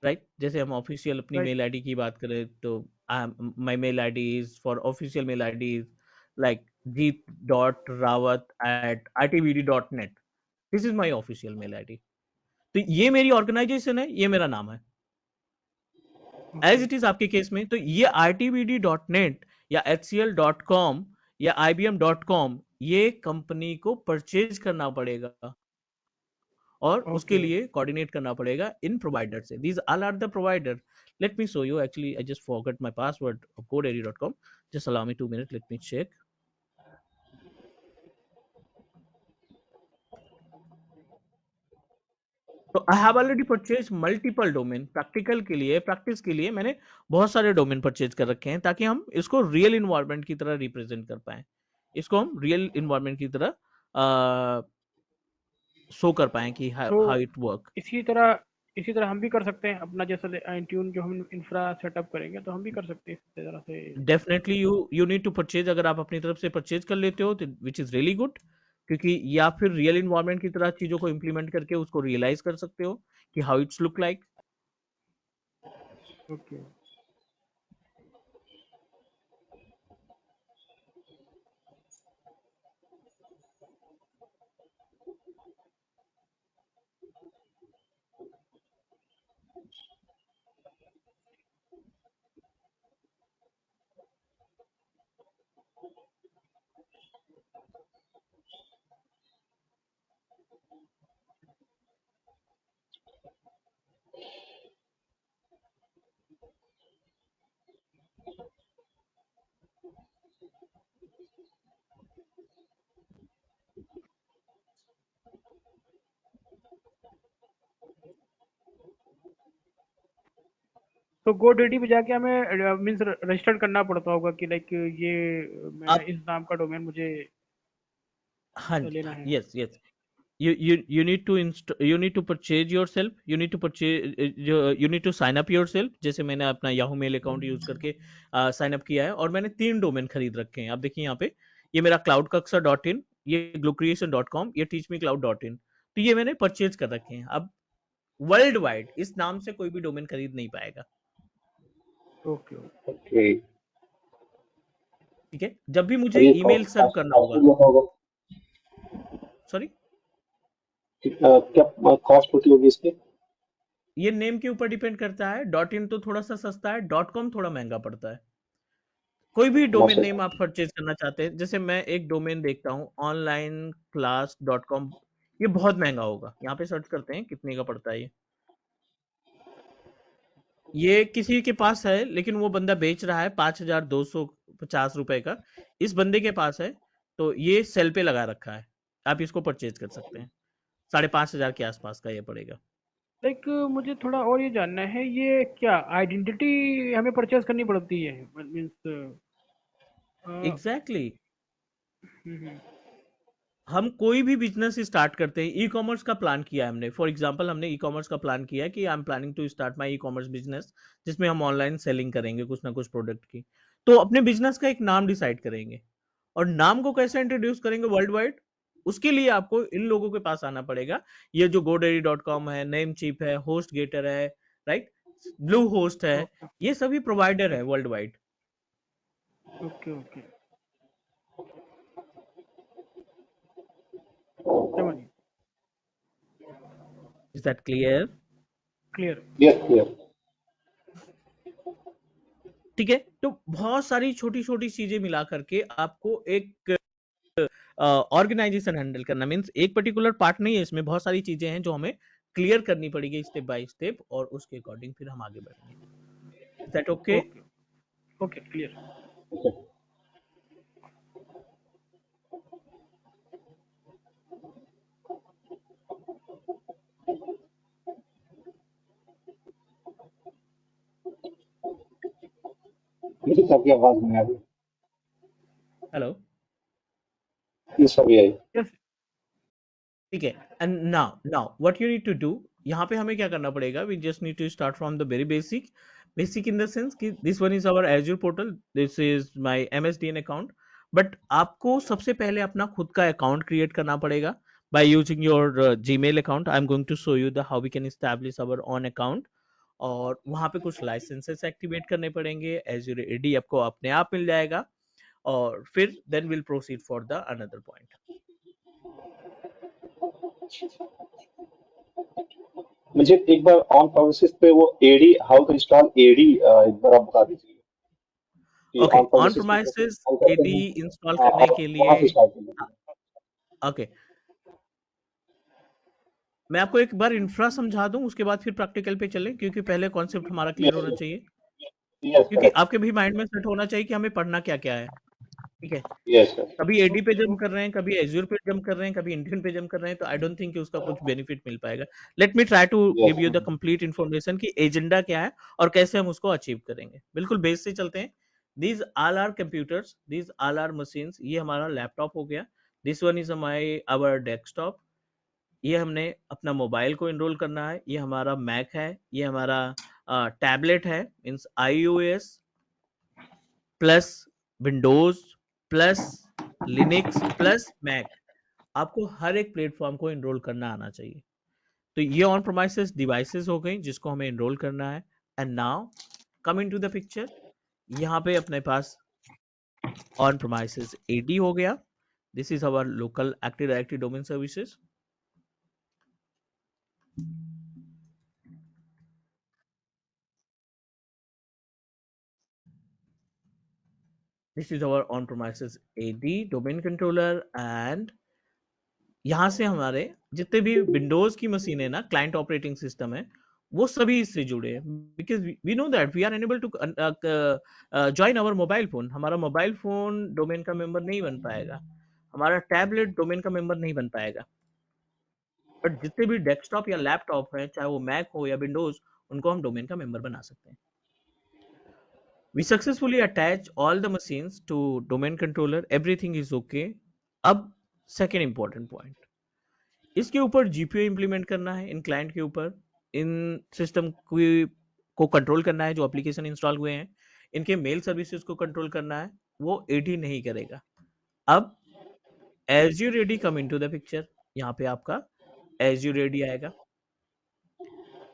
राइट? जैसे हम ऑफिशियल अपनी राइट। मेल आईडी की बात करें तो my mail ID is for official mail ID is like jeet.rawat@itbd.net, this is my official mail ID. तो ये मेरी ऑर्गेनाइजेशन है, ये मेरा नाम है, एज ओके इट इज आपके केस में। तो ये RTBD.net या HCL.com या IBM.com, ये कंपनी को परचेज करना पड़ेगा, और उसके ओके लिए ओके। कोऑर्डिनेट करना पड़ेगा इन प्रोवाइडर से। These all are the provider. Let me show you, actually I just forgot my password of godaddy.com, just allow me 2 minutes, let me check. तो I have already purchase multiple domain, practical के लिए, practice के लिए मैंने बहुत सारे domain purchase कर रखे हैं, ताकि हम इसको रियल इन्वायरमेंट की तरह रिप्रेजेंट कर पाए, इसको हम रियल इन्वायरमेंट की तरह शो कर पाए कि तो हाउ इट वर्क। इसी तरह हम भी कर सकते हैं अपना, जैसे इंट्यून जो हम इंफ्रा सेटअप करेंगे तो हम भी कर सकते हैं इस तरह से। Definitely you need to purchase, अगर आप अपनी तरफ से परचेज कर लेते हो तो विच इज रियली गुड, क्योंकि या फिर रियल इन्वायरमेंट की तरह चीजों को इम्प्लीमेंट करके उसको रियलाइज कर सकते हो कि how it's look like. Okay. तो GoDaddy पे जाके हमें मीन्स रजिस्टर करना पड़ता होगा कि लाइक ये मैं आप इस नाम का डोमेन मुझे हाँ लेना है। Yes yes, you need to you need to purchase yourself, you need to purchase you need to sign up yourself। जैसे मैंने अपना Yahoo मेल अकाउंट यूज करके साइन अप किया है, और मैंने 3 डोमेन खरीद रखे हैं। आप देखिए यहाँ पे, ये मेरा cloudkaksa.in, ये glucreation.com, ये teachmecloud.in, तो ये मैंने परचेज कर रखे हैं। अब वर्ल्ड वाइड इस नाम से कोई भी डोमेन खरीद नहीं पाएगा, ओके ओके। ओके। ठीक है, जब भी और मुझे ये ईमेल सर्व कॉस्ट करना कॉस्ट होगा। कितना होगा? सॉरी, क्या कॉस्ट होती होगी इसकी? ये नेम के ऊपर डिपेंड करता है, .in तो थोड़ा सा सस्ता है, .com थोड़ा महंगा पड़ता है। कोई भी डोमेन नमस्ते नेम आप परचेज करना चाहते हैं, जैसे मैं एक डोमेन देखता हूँ onlineclass.com, ये बहुत महंगा होगा, यहाँ पे सर्च करते हैं कितने का पड़ता है ये किसी के पास है, लेकिन वो बंदा बेच रहा है 5,250 रुपए का, इस बंदे के पास है, तो ये सेल पे लगा रखा है, आप इसको परचेज कर सकते हैं, 5,500 के आसपास का ये पड़ेगा। लाइक मुझे थोड़ा और ये जानना है, ये क्या आइडेंटिटी हमें परचेज करनी पड़ती है मीन्स? एग्जैक्टली हम कोई भी बिजनेस स्टार्ट करते हैं, ई कॉमर्स का प्लान किया है हमने, फॉर एग्जांपल हमने ई कॉमर्स का प्लान किया है कि I am planning to start my e commerce business, जिसमें हम ऑनलाइन सेलिंग करेंगे कुछ ना कुछ प्रोडक्ट की, तो अपने बिजनेस का एक नाम डिसाइड करेंगे, और नाम को कैसे इंट्रोड्यूस करेंगे वर्ल्ड वाइड, उसके लिए आपको इन लोगों के पास आना पड़ेगा। ये जो godaddy.com है, नेम चीप है, होस्ट गेटर है, राइट, ब्लू होस्ट है, ओके ये सभी प्रोवाइडर ओके है वर्ल्ड वाइड। ओके ओके, समझ गया, is that clear? Clear. Clear clear. ठीक है, तो बहुत सारी छोटी छोटी चीजें मिला करके आपको एक ऑर्गेनाइजेशन हैंडल करना, मीन्स एक पर्टिकुलर पार्ट नहीं है, इसमें बहुत सारी चीजें हैं जो हमें क्लियर करनी पड़ेगी स्टेप बाय स्टेप, और उसके अकॉर्डिंग फिर हम आगे बढ़ेंगे। Is that okay? Okay okay, clear. Okay. मुझे सबकी आवाज नहीं आ रही। हेलो, ये सभी आई। यस। ठीक है, and now now what you need to do, यहाँ पे हमें क्या करना पड़ेगा, we just need to start from the very basic, basic in the sense कि this one is our Azure portal, this is my MSDN account, but आपको सबसे पहले अपना खुद का अकाउंट क्रिएट करना पड़ेगा by using your Gmail account. I'm going to show you the how we can establish our own account, और वहां पे कुछ लाइसेंसेस एक्टिवेट करने पड़ेंगे, Azure AD आपको अपने आप मिल जाएगा, और फिर then will proceed for the another point. मुझे एक बार ऑन प्रोमिसेस पे वो AD, how to install AD, एक बार आप बता दीजिए कि ओके, ऑन ऑन प्रोमिसेस पे कैसे प्रोमाइसेस इंस्टॉल करते AD हैं। इंस्टॉल हाँ, करने आप के वहां लिए, से स्टार्ट कर लीजिए। ओके, मैं आपको एक बार इंफ्रा समझा दूं, उसके बाद फिर प्रैक्टिकल पे चलें, क्योंकि पहले कॉन्सेप्ट हमारा क्लियर यस होना चाहिए, यस क्योंकि करेक्ट। आपके भी माइंड में सेट होना चाहिए कि हमें पढ़ना क्या क्या है। ठीक है, यस यस कभी एडी पे ओके जंप कर ओके, रहे हैं, कभी एज्योर पे जंप कर रहे हैं, कभी इंडियन पे जंप कर रहे हैं, तो आई डोंट थिंक कि उसका कुछ बेनिफिट मिल पाएगा। Let me try to yes. Give you the complete information कि एजेंडा क्या है और कैसे हम उसको अचीव करेंगे। बिल्कुल बेस से चलते हैं। These all are computers, these all are machines, ये हमारा लैपटॉप हो गया, this one is my our desktop, ये हमने अपना मोबाइल को इनरोल करना है, ये हमारा मैक है, ये हमारा टैबलेट है, means iOS plus Windows plus Linux plus Mac, आपको हर एक प्लेटफॉर्म को इनरोल करना आना चाहिए। तो ये ऑन प्रोमाइसेस डिवाइसेस हो गई जिसको हमें इनरोल करना है। And now coming to the picture, यहाँ पे अपने पास ऑन प्रोमाइसेस AD हो गया, this is our local active directory domain services, this is our on premises AD domain controller, and यहाँ से हमारे जितने भी विंडोज की मशीन है ना, क्लाइंट ऑपरेटिंग सिस्टम है, वो सभी इससे जुड़े हैं, because we know that we are unable to join our mobile phone, हमारा मोबाइल फोन डोमेन का मेंबर नहीं बन पाएगा, हमारा टैबलेट डोमेन का मेंबर नहीं बन पाएगा, बट जितने भी डेस्कटॉप या लैपटॉप है, चाहे वो मैक हो या विंडोज, उनको हम डोमेन का मेंबर बना सकते हैं। We successfully attach all the machines to domain controller, everything is okay। अब सेकेंड इंपॉर्टेंट पॉइंट, इसके ऊपर जीपीओ इंप्लीमेंट करना है, इन क्लाइंट के ऊपर इन सिस्टम को कंट्रोल करना है, जो एप्लीकेशन इंस्टॉल हुए हैं, इनके मेल सर्विसेज को कंट्रोल करना है, वो एडी नहीं करेगा। अब Azure AD come into the picture, यहाँ पे आपका Azure AD आएगा,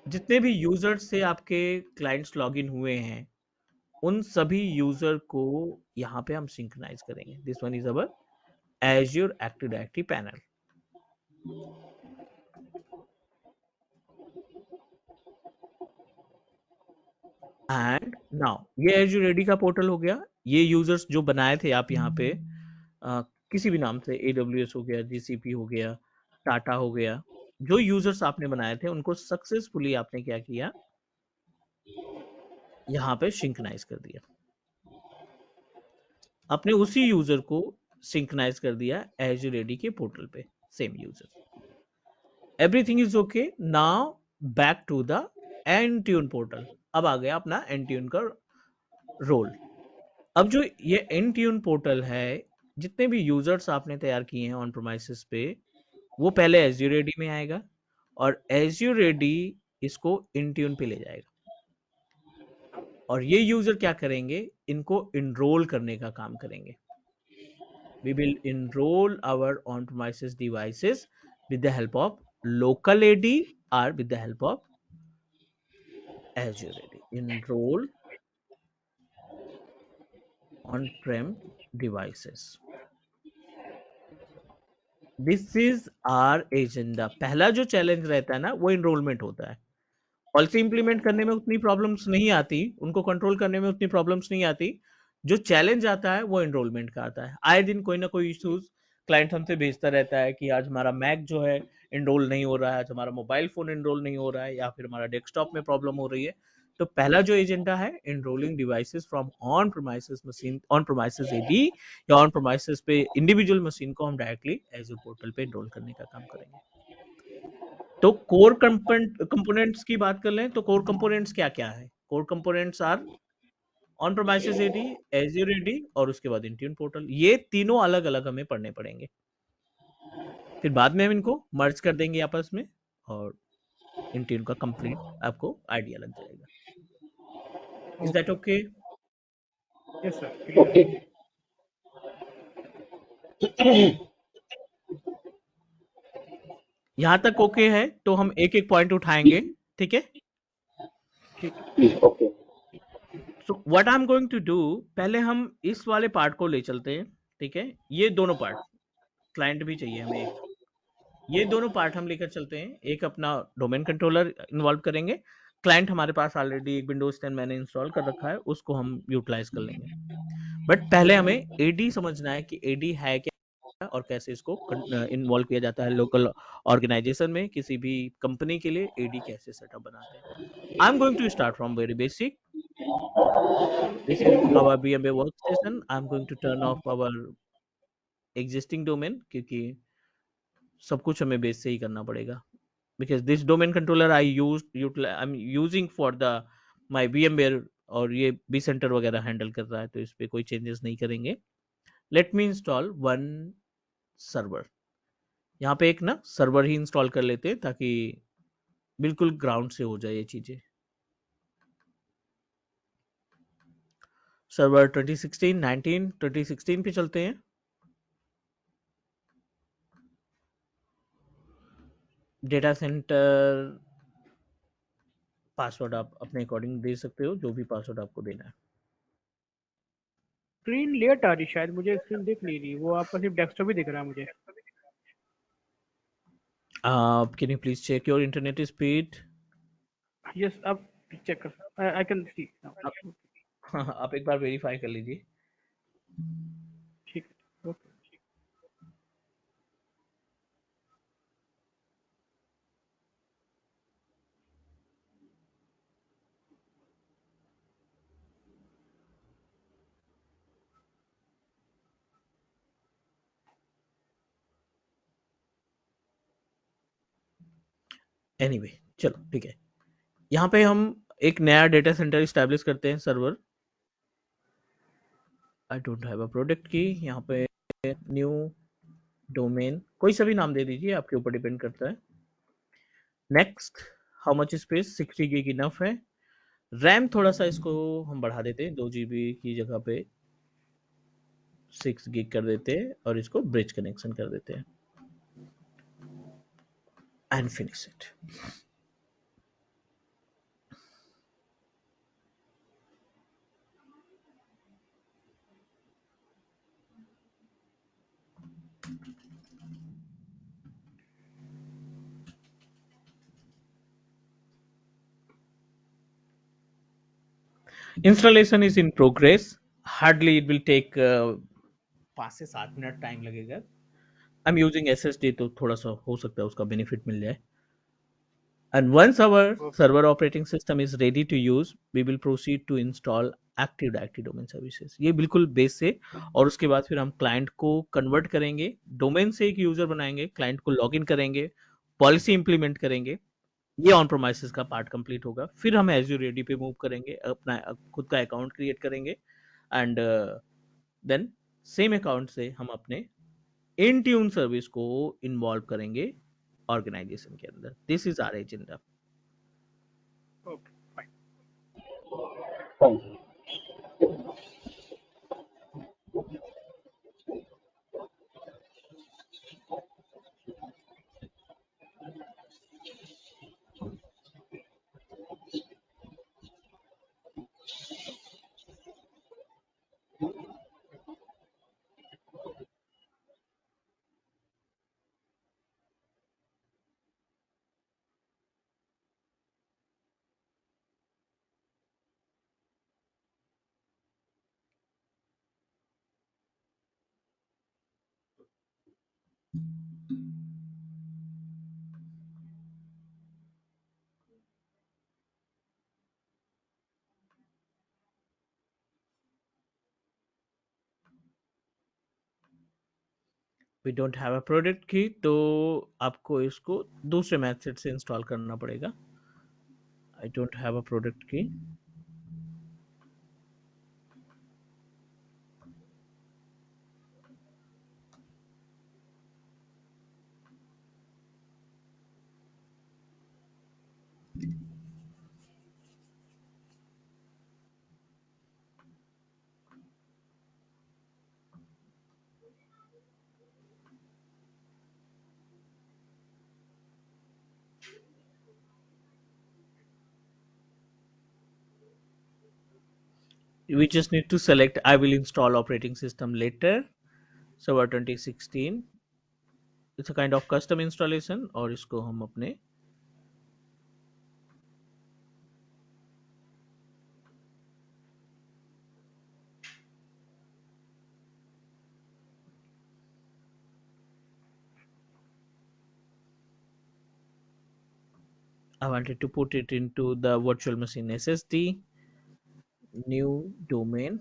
जितने भी यूजर से आपके क्लाइंट्स लॉगिन हुए हैं, उन सभी यूजर को यहाँ पे हम सिंक्रोनाइज करेंगे। This one is our Azure Active Directory panel. And now ये एज्योर रेडी का पोर्टल हो गया। ये यूजर्स जो बनाए थे आप यहाँ पे किसी भी नाम से, AWS हो गया, GCP हो गया, टाटा हो गया, जो यूजर्स आपने बनाए थे उनको सक्सेसफुली आपने क्या किया, यहाँ पे सिंक्रोनाइज कर दिया। आपने उसी यूजर को सिंक्रोनाइज कर दिया एज्योर रेडी के पोर्टल पे, same user. Everything is okay. Now back to the Intune portal. अब आ गया अपना एनट्यून का रोल। अब जो ये एनट्यून पोर्टल है, जितने भी यूजर्स आपने तैयार किए हैं ऑन प्रोमाइसिस पे, वो पहले एज्योर रेडी में आएगा और एज्योर रेडी इसको इनट्यून पे ले जाएगा। और ये यूजर क्या करेंगे, इनको इनरोल करने का काम करेंगे। We will enroll our on-premises devices with the help of local AD or with the help of Azure AD. Enroll on-prem devices. This is our agenda. पहला जो चैलेंज रहता है ना, वो इनरोलमेंट होता है। पॉलिसी इंप्लीमेंट करने में उतनी प्रॉब्लम्स नहीं आती, उनको कंट्रोल करने में उतनी प्रॉब्लम्स नहीं आती। जो चैलेंज आता है वो एनरोलमेंट का आता है। आए दिन कोई ना कोई इश्यूज क्लाइंट हमसे भेजता रहता है कि आज हमारा मैक जो है एनरोल नहीं हो रहा है, आज हमारा मोबाइल फोन एनरोल नहीं हो रहा है, या फिर हमारा डेस्कटॉप में प्रॉब्लम हो रही है। तो पहला जो एजेंडा है, enrolling devices from on premises machine, on premises AD या ऑन प्रोमाइसिस पे इंडिविजुअल मशीन को हम डायरेक्टली एज़्योर पोर्टल पे एनरोल करने का काम करेंगे। तो कोर कंपोनेंट्स की बात कर लें तो कोर कंपोनेंट्स क्या क्या है? Core components are on premises AD, Azure AD और उसके बाद इंट्यून पोर्टल। ये तीनों अलग अलग हमें पढ़ने पड़ेंगे, फिर बाद में हम इनको मर्ज कर देंगे आपस में और इंट्यून का कंप्लीट आपको आइडिया लग जाएगा। Is that okay? Yes sir, clear. Okay. यहां तक ओके है तो हम एक एक पॉइंट उठाएंगे, ठीक है? Okay. So what I am going to do, पहले हम इस वाले पार्ट को ले चलते हैं, ठीक है? ये दोनों पार्ट, क्लाइंट भी चाहिए हमें एक, ये दोनों पार्ट हम लेकर चलते हैं। एक अपना डोमेन कंट्रोलर इन्वॉल्व करेंगे। क्लाइंट हमारे पास ऑलरेडी एक विंडोज 10 मैंने इंस्टॉल कर रखा है, उसको हम यूटिलाइज कर लेंगे। बट पहले हमें एडी समझना है कि एडी है क्या और कैसे इसको इन्वॉल्व किया जाता है। लोकल ऑर्गेनाइजेशन में किसी भी कंपनी के लिए एडी कैसे सेटअप बनाते हैं। I am going to start from very basic. This is our VMware workstation. I'm going to turn off our existing domain क्योंकि सब कुछ हमें बेस से ही करना पड़ेगा। Because this domain controller I'm using for the my VMware और ये vCenter वगैरह हैंडल कर रहा है, तो इस पे कोई चेंजेस नहीं करेंगे। Let me install one server. यहाँ पे एक ना सर्वर ही इंस्टॉल कर लेते हैं ताकि बिल्कुल ग्राउंड से हो जाए ये चीजें। सर्वर 2016 पे चलते हैं। डेटा सेंटर पासवर्ड आप अपने अकॉर्डिंग दे सकते हो, जो भी पासवर्ड आपको देना है। स्क्रीन लेट आ रही, शायद मुझे स्क्रीन दिख नहीं रही, वो आपका सिर्फ डेस्कटॉप ही दिख रहा है मुझे। Can you please check your internet speed? Yes, अब चेक कर, आई कैन सी। आप एक बार वेरीफाई कर लीजिए। ठीक है, ओके। एनीवे चलो ठीक है। यहाँ पे हम एक नया डेटा सेंटर स्टैब्लिश करते हैं, server. I don't have a product की। यहाँ पे न्यू डोमेन, कोई सा भी नाम दे दीजिए, आपके ऊपर डिपेंड करता है। Next, how much space? 60 gig enough है। रैम थोड़ा सा इसको हम बढ़ा देते हैं, 2 GB की जगह पे 6 गीग कर देते हैं और इसको ब्रिज कनेक्शन कर देते हैं and finish it. Installation is in progress, hardly it will take 5 से 7 मिनट टाइम लगेगा। आई एम यूजिंग SSD, तो थोड़ा सा हो सकता है उसका बेनिफिट मिल जाए। And once our Okay. server operating system is ready to use, we will proceed to install Active Directory domain services। ये बिल्कुल बेस से, और उसके बाद फिर हम क्लाइंट को कन्वर्ट करेंगे, डोमेन से एक यूजर बनाएंगे, क्लाइंट को लॉगिन करेंगे, पॉलिसी इंप्लीमेंट करेंगे। ये ऑन प्रोमाइसिस का पार्ट कंप्लीट होगा। फिर हम एज्यूर एडी पे मूव करेंगे, अपना खुद का अकाउंट क्रिएट करेंगे, एंड देन सेम अकाउंट से हम अपने Intune सर्विस को इन्वॉल्व करेंगे ऑर्गेनाइजेशन के अंदर। This is our agenda. Okay. Fine. Fine. We don't have a product key, तो आपको इसको दूसरे मेथड से इंस्टॉल करना पड़ेगा। I don't have a product की। We just need to select I will install operating system later, server 2016। It's a kind of custom installation, और इसको हम अपने I wanted to put it into the virtual machine SSD, new domain।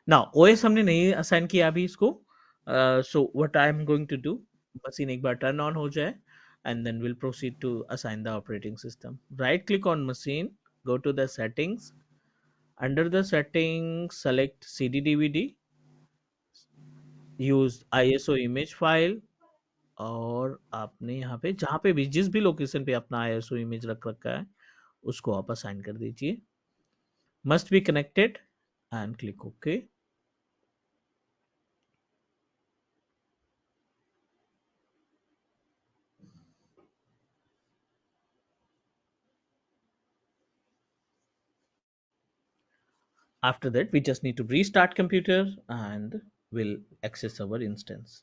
Now OS हमने नहीं assign किया अभी इसको। So what I am going to do, machine एक बार टर्न ऑन हो जाए, and then we'll proceed to assign the operating system। Right click on machine, go to the settings, under the settings select CD DVD, use ISO image file, और आपने यहाँ पे जहाँ पे भी जिस भी लोकेशन पे अपना ISO इमेज रख रखा है उसको आप असाइन कर दीजिए। Must be connected and click okay. After that, we just need to restart computer and we'll access our instance,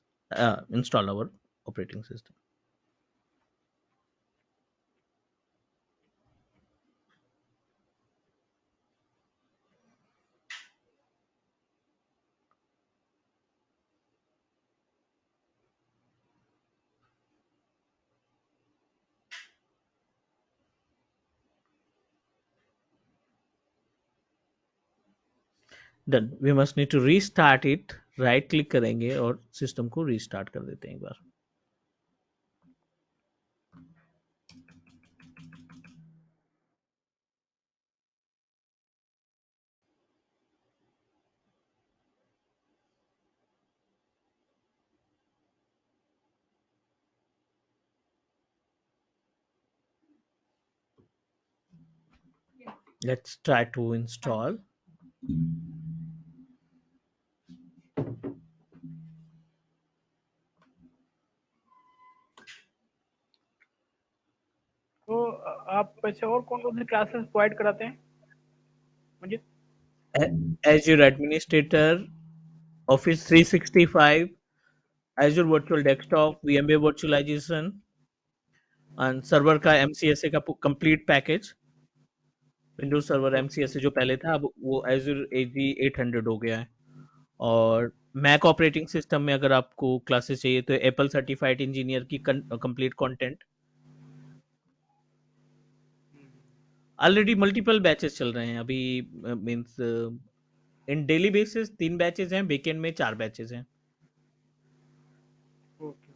install our operating system। Then we must need to restart it। Right click करेंगे और system को restart कर देते हैं एक बार। Let's try to install। आप वैसे और कौन कौन सी क्लासेस प्रोवाइड कराते हैं Manjit? Azure Administrator, Office 365, Azure Virtual Desktop, VMware Virtualization और सर्वर का MCSA का complete package. Windows server MCSA जो पहले था अब वो Azure AD 800 हो गया है। और मैक ऑपरेटिंग सिस्टम में अगर आपको क्लासेस चाहिए तो एप्पल सर्टिफाइड इंजीनियर की complete content. Already multiple batches चल रहे हैं अभी, मींस इन डेली बेसिस 3 बैचेस हैं, वीकेंड में 4 बैचेस हैं। ओके।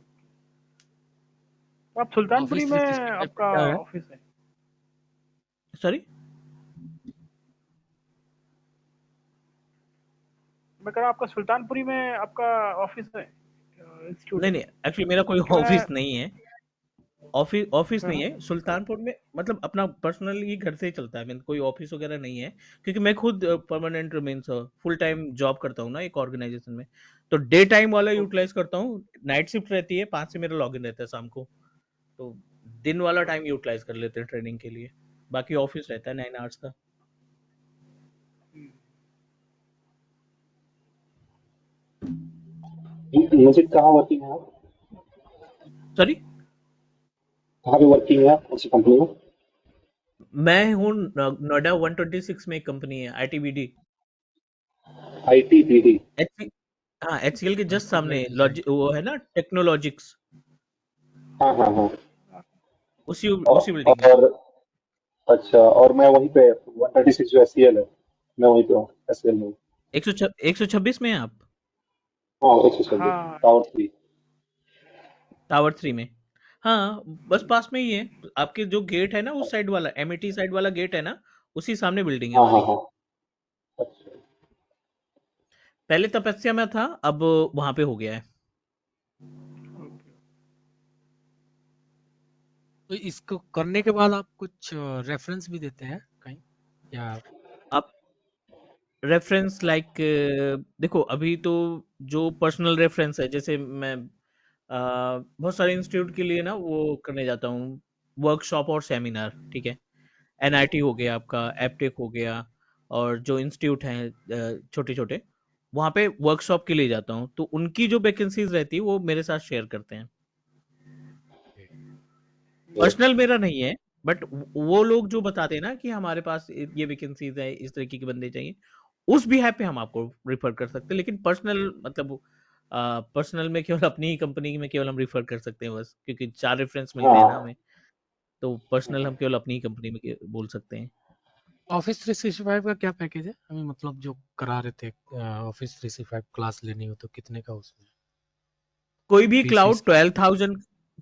तो आप सुल्तानपुरी ऑफिस में 365 आपका क्या है? ऑफिस है? सॉरी, मैं कह रहा हूँ आपका सुल्तानपुरी में आपका ऑफिस है इंस्टीट्यूट? नहीं एक्चुअली मेरा कोई क्योंकि मैं ऑफिस नहीं है। ऑफिस नहीं हाँ, है सुल्तानपुर में, मतलब अपना पर्सनली घर से ही चलता है। मीन कोई ऑफिस वगैरह नहीं है, क्योंकि मैं खुद permanent means full time job करता हूँ ना एक ऑर्गेनाइजेशन में। तो डे टाइम वाला ओके। यूटिलाइज करता हूँ, नाइट शिफ्ट रहती है 5 से मेरा लॉगिन रहता है शाम को, तो दिन वाला टाइम यूटिलाइज कर लेते हैं ट्रेनिंग के लिए। बाकी ऑफिस रहता है 9 आवर्स का। मुझे कहाँ वर्किंग है आप? सॉरी, कहाँ पे वर्किंग है आप, कौन सी कंपनी में? मैं हूँ नोएडा 126 में एक कंपनी है ITBD। ITBD। एच हाँ, HCL के जस्ट माइक्रो सामने डिजाइन। वो है ना टेक्नोलॉजिक्स, हाँ हाँ हाँ। उसी बिल्डिंग में। और अच्छा, और मैं वहीं पे 136 जो SCL है, मैं वहीं पे हूँ SCL में। 126 में है आप? हाँ 126 हाँ, टावर 3। टावर 3 में? हाँ, बस पास में ही है। आपके जो गेट है ना उस साइड वाला, MET साइड वाला गेट है ना, उसी सामने बिल्डिंग है हाँ हाँ हमारी। हाँ। अच्छा। पहले तपस्या में था, अब वहां पे हो गया है। ओके। तो इसको करने के बाद आप कुछ रेफरेंस भी देते हैं कहीं या? आप रेफरेंस लाइक, देखो अभी तो जो पर्सनल रेफरेंस है, जैसे मैं बहुत सारे इंस्टीट्यूट के लिए ना वो करने जाता हूँ, वर्कशॉप और सेमिनार, ठीक है। NIT हो गया आपका, एपटेक हो गया, और जो इंस्टीट्यूट हैं छोटे छोटे, वहाँ पे वर्कशॉप के लिए जाता हूँ, तो उनकी जो वैकेंसीज रहती है वो मेरे साथ शेयर करते हैं। पर्सनल मेरा नहीं है, बट वो लोग जो बताते हैं ना कि हमारे पास ये वैकेंसीज है, इस तरीके के बंदे चाहिए, उस बिहाफ पे हम आपको रिफर कर सकते हैं। लेकिन पर्सनल मतलब पर्सनल में केवल अपनी ही कंपनी में केवल हम रिफर कर सकते हैं बस, क्योंकि 4 रेफरेंस मिलते हैं ना हाँ। हमें। तो पर्सनल हम केवल अपनी ही कंपनी में बोल सकते हैं। ऑफिस 365 का क्या पैकेज है अभी, मतलब जो करा रहे थे ऑफिस 365 क्लास लेनी हो तो कितने का उसमें कोई भी फीस क्लाउड इसकी? 12,000,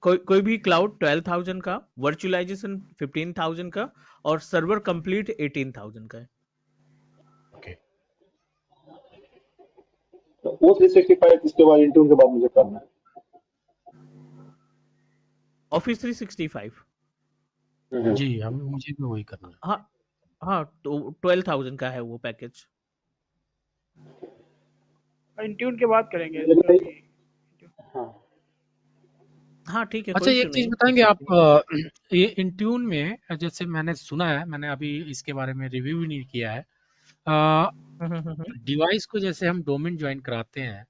कोई भी क्लाउड 12,000 का, वर्चुअलाइजेशन 15,000 का, और सर्वर कंप्लीट 18,000 का है। ओके। तो वो 365 इसके बाद इंटरव्यू के बाद मुझे करना है। ऑफिस 365, हम्म। जी, हम मुझे भी वही करना है। हाँ हाँ, तो 12,000 का है वो पैकेज। इंट्यून के बाद करेंगे मुझे इसका बताइए। अभी। हाँ। हाँ ठीक है, अच्छा, कोई एक इशू चीज नहीं, बताएंगे कर आप, सकते हैं। ये इंट्यून में जैसे मैंने सुना है, मैंने अभी इसके बारे में रिव्यू भी नहीं किया है, हम्म। डिवाइस को जैसे हम डोमेन ज्वाइन कराते हैं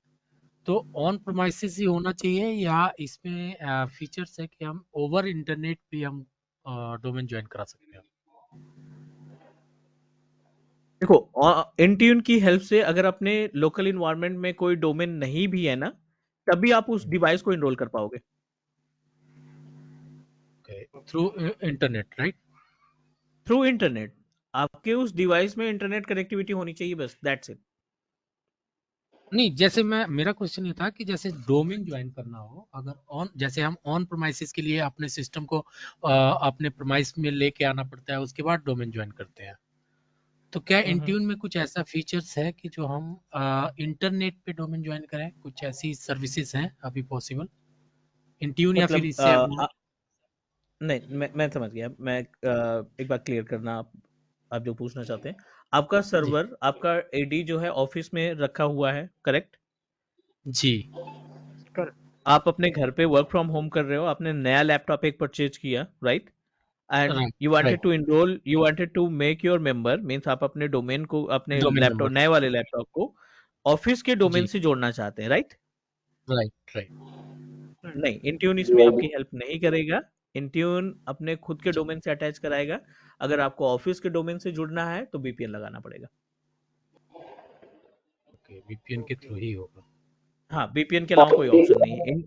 तो ऑन प्रोमाइसिस ही होना चाहिए या इसमें फीचर्स है कि हम ओवर इंटरनेट भी हम डोमेन ज्वाइन करा सकते हैं? देखो, इंट्यून की हेल्प से अगर अपने लोकल इन्वायरमेंट में कोई डोमेन नहीं भी है ना, तभी आप उस डिवाइस को इनरोल कर पाओगे through internet, right? Through internet. आपके उस डिवाइस में इंटरनेट कनेक्टिविटी होनी चाहिए, बस दैट्स इट। नहीं, जैसे मेरा क्वेश्चन ये था कि जैसे डोमेन ज्वाइन करना हो, अगर ऑन, जैसे हम ऑन प्रोमाइसिस के लिए अपने सिस्टम को अपने प्रोमाइस में लेके आना पड़ता है, उसके बाद डोमेन ज्वाइन करते हैं, तो क्या इंट्यून में कुछ ऐसा फीचर्स है कि जो हम इंटरनेट पे डोमेन ज्वाइन करें? कुछ ऐसी सर्विसेज हैं अभी पॉसिबल इंट्यून, या फिर मतलब इससे नहीं, मैं समझ गया। मैं एक बार क्लियर करना, आप जो पूछना चाहते हैं, आपका जी सर्वर, आपका AD जो है ऑफिस में रखा हुआ है, करेक्ट? जी कर आप अपने घर पे वर्क फ्रॉम होम कर रहे हो, आपने नया लैपटॉप एक परचेज किया, right? And right you wanted right to enrol, you wanted to make your member, means आप अपने डोमेन को, अपने डोमेन लैपटॉप, नंबर नए वाले लैपटॉप को ऑफिस के डोमेन जी से जोड़ना चाहते हैं, राइट? राइट राइट नहीं, इंट्यून इसमें ये आपकी हेल्प नहीं करेगा। इंट्यून अपने खुद के अच्छा डोमेन से अटैच कराएगा। अगर आपको ऑफिस के डोमेन से जुड़ना है तो वीपीएन लगाना पड़ेगा। ओके वीपीएन के थ्रू ही होगा हाँ, वीपीएन के हाँ, अलावा कोई ऑप्शन नहीं है।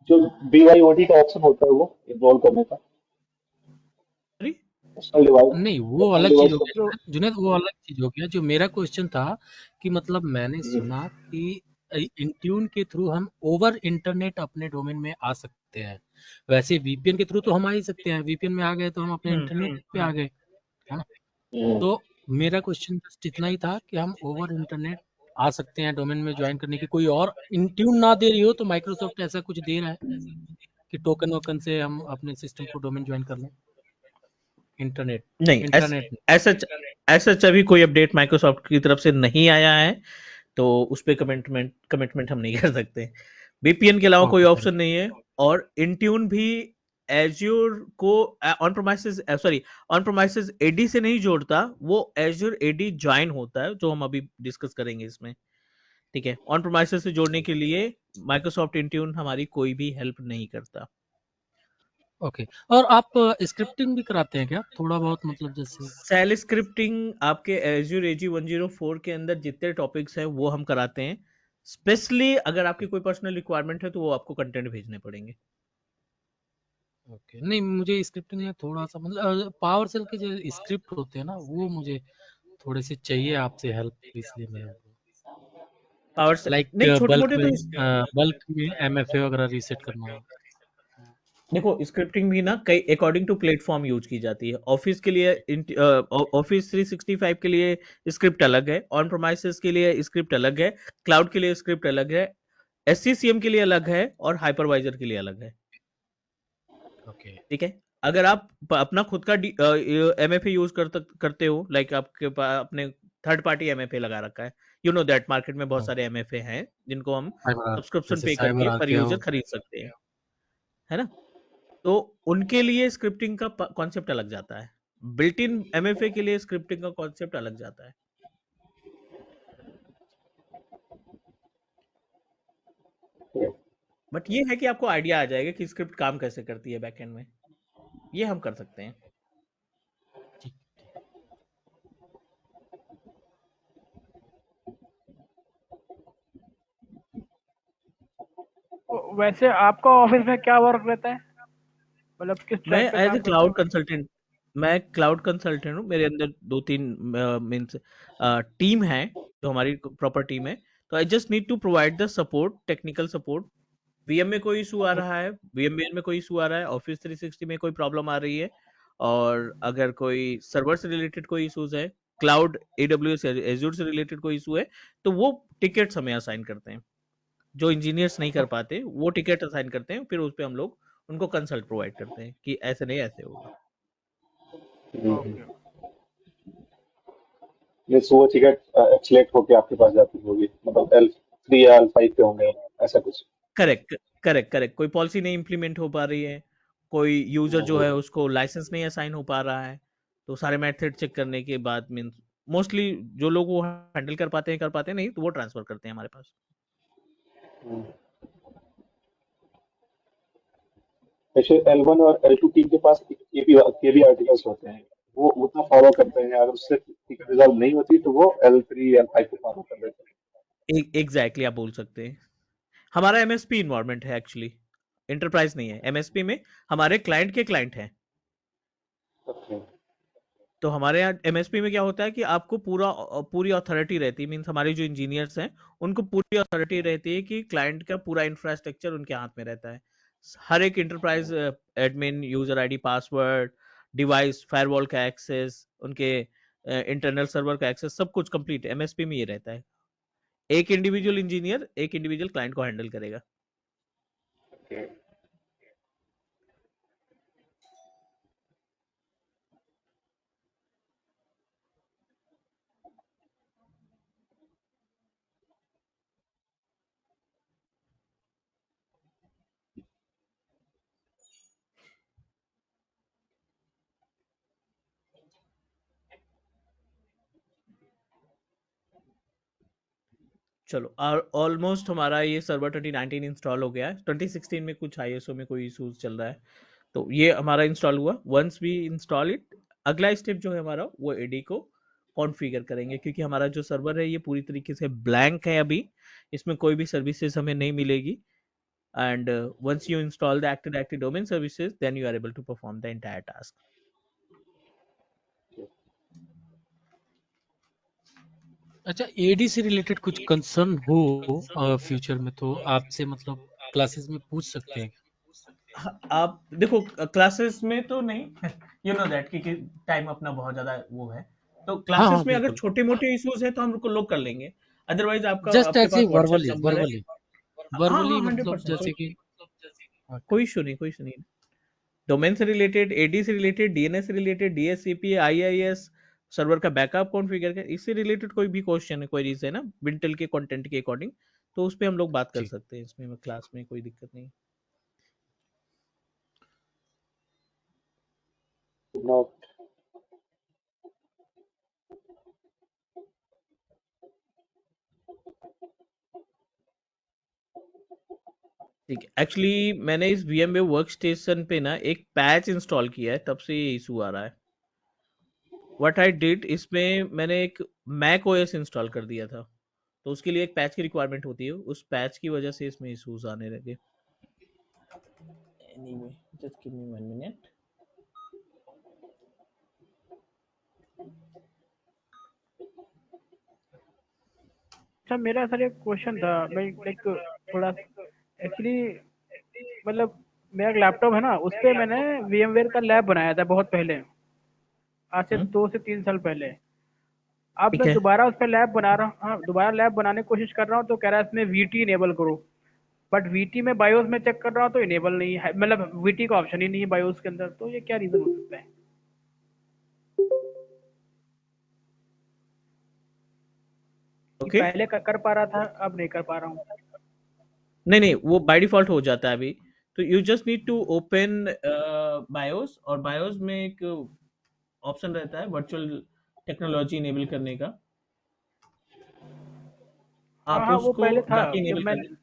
जो BYOD का ऑप्शन होता है वो इन्रोल करने का, सॉरी? नहीं वो पर्सनल अलग चीज डिवाइस हो का। गया जुनैद जुनैद, वो अलग चीज हो गया। जो मेरा क्वेश्चन था कि मतलब मैंने सुना कि इंट्यून के थ्रू हम ओवर इंटरनेट अपने डोमेन में आ सकते हैं। वैसे वीपीएन के थ्रू तो हम आ ही सकते हैं, वीपीएन में आ गए तो हम अपने इंटरनेट पे आ गए, है ना? तो मेरा क्वेश्चन जस्ट इतना ही था कि हम ओवर इंटरनेट आ सकते हैं डोमेन में ज्वाइन करने की, कोई और इंट्यून ना दे रही हो तो माइक्रोसॉफ्ट ऐसा कुछ दे रहा है कि टोकन वोकन से हम अपने सिस्टम को डोमेन ज्वाइन कर लें, इंटरनेट नहीं, इंट्रानेट में। ऐसा ऐसा अभी कोई अपडेट माइक्रोसॉफ्ट की तरफ से नहीं आया है, तो उस पे कमिटमेंट कमिटमेंट हम नहीं कर सकते। वीपीएन के अलावा कोई ओके ऑप्शन नहीं है। और इंट्यून भी एज्योर को on प्रोमाइसेस, sorry, on premises AD से नहीं जोड़ता, वो एज्योर एडी ज्वाइन होता है, जो हम अभी डिस्कस करेंगे इसमें। ठीक है, ऑन प्रोमाइसेस से जोड़ने के लिए माइक्रोसॉफ्ट इंट्यून हमारी कोई भी हेल्प नहीं करता। ओके। और आप स्क्रिप्टिंग भी कराते हैं क्या थोड़ा बहुत, मतलब जैसे? सेल स्क्रिप्टिंग आपके एज्योर एजी 104 के अंदर जितने टॉपिक्स हैं वो हम कराते हैं। स्पेशली अगर आपकी कोई पर्सनल रिक्वायरमेंट है तो वो आपको कंटेंट भेजने पड़ेंगे। ओके, नहीं मुझे स्क्रिप्टिंग में थोड़ा सा मतलब पावर सेल के जो स्क्रिप्ट होते हैं ना वो मुझे थोड़े से चाहिए आपसे हेल्प, इसलिए मैं पावर से लाइक नहीं, छोटे बल्क मोटे में तो बल्क में एमएफए वगैरह रीसेट करना। देखो, स्क्रिप्टिंग भी ना कई अकॉर्डिंग टू प्लेटफॉर्म यूज की जाती है। ऑफिस के लिए, ऑफिस 365 के लिए स्क्रिप्ट अलग है, ऑन प्रोमाइसेस के लिए स्क्रिप्ट अलग है, क्लाउड के लिए स्क्रिप्ट अलग है, एससीसीएम के लिए अलग है, और हाइपरवाइजर के लिए अलग है। ओके ठीक है, अगर आप अपना खुद का एमएफए यूज करते हो, लाइक आपके पास अपने थर्ड पार्टी एमएफए लगा रखा है, यू नो दैट मार्केट में बहुत सारे एमएफए हैं जिनको हम साइबर, सब्सक्रिप्शन जैसे पे साइबर करके पर आर्क है यूजर खरीद सकते हैं, है ना? तो उनके लिए स्क्रिप्टिंग का कॉन्सेप्ट अलग जाता है। बिल्ट इन एमएफए के लिए स्क्रिप्टिंग का कॉन्सेप्ट अलग जाता है। बट ये है कि आपको आइडिया आ जाएगा कि स्क्रिप्ट काम कैसे करती है बैकएंड में। ये हम कर सकते हैं। ठीक। तो वैसे आपका ऑफिस में क्या वर्क रहता है, मतलब किस मैं ट्रैक पे एज ए काम करते क्लाउड हो? कंसल्टेंट, मैं क्लाउड कंसल्टेंट हूँ। मेरे अंदर दो तीन मीन्स टीम है, जो हमारी प्रॉपर टीम है। तो I just need to provide the support, technical support. VM में कोई इशू आ रहा है, वीएमवेयर में कोई इशू आ रहा है, ऑफिस 360 में कोई प्रॉब्लम आ रही है, और अगर कोई सर्वर से रिलेटेड कोई इशूज है, क्लाउड एडब्ल्यूएस एज्योर से रिलेटेड कोई इशू है, तो वो टिकट्स हमें असाइन करते हैं। जो इंजीनियर्स नहीं कर पाते वो टिकट असाइन करते हैं, फिर उस पर हम लोग उनको कंसल्ट प्रोवाइड करते हैं कि ऐसे नहीं, ऐसे होगा। ओके। ये वो टिकट एक्सलेक्ट होके आपके पास जाती होगी, मतलब L3 या L5 पे होंगे, ऐसा कुछ। Correct, correct, correct. कोई पॉलिसी नहीं इंप्लीमेंट हो पा रही है, कोई यूजर जो है उसको लाइसेंस नहीं असाइन हो पा रहा है, तो सारे मेथड चेक करने के बाद मीन्स मोस्टली जो लोग वो हैंडल कर पाते हैं, नहीं तो वो ट्रांसफर करते हैं हमारे पास। हम्म। जैसे L1 और L2 टीम के पास केबी आर्टिकल्स होते हैं, वो उतना फॉलो करते हैं, अगर उससे टिकट रिजॉल्व नहीं होती तो वो L3 L5 को फॉलो कर लेते एग्जैक्टली, आप बोल सकते हैं। हमारा एमएसपी इन्वायरमेंट है एक्चुअली, इंटरप्राइज नहीं है। एमएसपी में हमारे क्लाइंट के क्लाइंट हैं। हैं। तो हमारे यहाँ एमएसपी में क्या होता है कि आपको पूरी अथॉरिटी रहती है, मीन्स हमारे जो इंजीनियर्स हैं उनको पूरी अथॉरिटी रहती है कि क्लाइंट का पूरा इंफ्रास्ट्रक्चर उनके हाथ में रहता है। हर एक enterprise admin, user ID, password, device, firewall का एक्सेस, उनके इंटरनल सर्वर का एक्सेस, सब कुछ कंप्लीट एमएसपी में ये रहता है। एक इंडिविजुअल इंजीनियर एक इंडिविजुअल क्लाइंट को हैंडल करेगा। ओके। चलो ऑलमोस्ट हमारा ये सर्वर 2019 इंस्टॉल हो गया है। 2016 में कुछ आईएसओ में कोई इशूज चल रहा है, तो ये हमारा इंस्टॉल हुआ। वंस वी इंस्टॉल इट, अगला स्टेप जो है हमारा वो एडी को कॉन्फ़िगर करेंगे, क्योंकि हमारा जो सर्वर है ये पूरी तरीके से ब्लैंक है अभी, इसमें कोई भी सर्विसेज हमें नहीं मिलेगी। And once you install the active domain services, then you are able to perform the entire task. अच्छा, एडी से रिलेटेड कुछ कंसर्न हो फ्यूचर में तो आपसे मतलब क्लासेस में पूछ सकते हैं क्या? आप देखो क्लासेस में तो नहीं यू नो दैट कि टाइम अपना बहुत ज्यादा वो है, तो हाँ क्लासेस हाँ में अगर बिल्कुल, छोटे मोटे इश्यूज है तो हम लोग कर लेंगे। अदरवाइज आपका जस्ट आपके ऐसे पास व्हाट्सएप वर्बली नंबर है। वर्बली हाँ वर्बली हाँ, हंड्रेड मतलब परसेंट जैसे कि कोई इशू नहीं, कोई इशू नहीं। डोमेन से रिलेटेड, एडी से रिलेटेड, डीएनएस से रिलेटेड, डीएससीपी, आईआईएस, सर्वर का बैकअप कॉन्फ़िगर कर, इससे रिलेटेड कोई भी क्वेश्चन है, क्वेरीज है ना विंटेल के कंटेंट के अकॉर्डिंग, तो उस पे हम लोग बात कर जी सकते हैं, इसमें क्लास में कोई दिक्कत नहीं। Now, ठीक है, एक्चुअली मैंने इस VMware वर्क स्टेशन पे ना एक पैच इंस्टॉल किया है, तब से ये इशू आ रहा है। व्हाट आई डिड, इसमें मैंने एक मैक ओएस इंस्टॉल कर दिया था, तो उसके लिए एक पैच की रिक्वायरमेंट होती है, उस पैच की वजह से इसमें इश्यूज आने लगे। Anyway, just give me 1 minute. अच्छा, मेरा सर एक क्वेश्चन था। मैं लाइक थोड़ा एक्चुअली मतलब मेरा एक लैपटॉप है ना, उस पे मैंने VMware का लैब बनाया था बहुत पहले, आज से 2 से 3 साल पहले। अब ठीक मैं है। दोबारा उस पर लैब बना रहा हूँ, हाँ दोबारा लैब बनाने की कोशिश कर रहा हूँ, तो कह रहा है इसमें VT इनेबल करो। बट VT में बायोस में चेक कर रहा हूँ तो इनेबल नहीं है, मतलब VT का ऑप्शन ही नहीं है बायोस के अंदर। तो ये क्या रीजन हो सकता है कि ओके, पहले कर पा रहा था, अब नहीं कर पा रहा हूँ? नहीं नहीं, वो बाय डिफॉल्ट हो जाता है अभी। तो you just need to open BIOS, और बायोस में एक ऑप्शन रहता है वर्चुअल टेक्नोलॉजी इनेबल करने का, हाँ आप हाँ, वो उसको पहले था जाके जब इनेबल मैं, कर लें।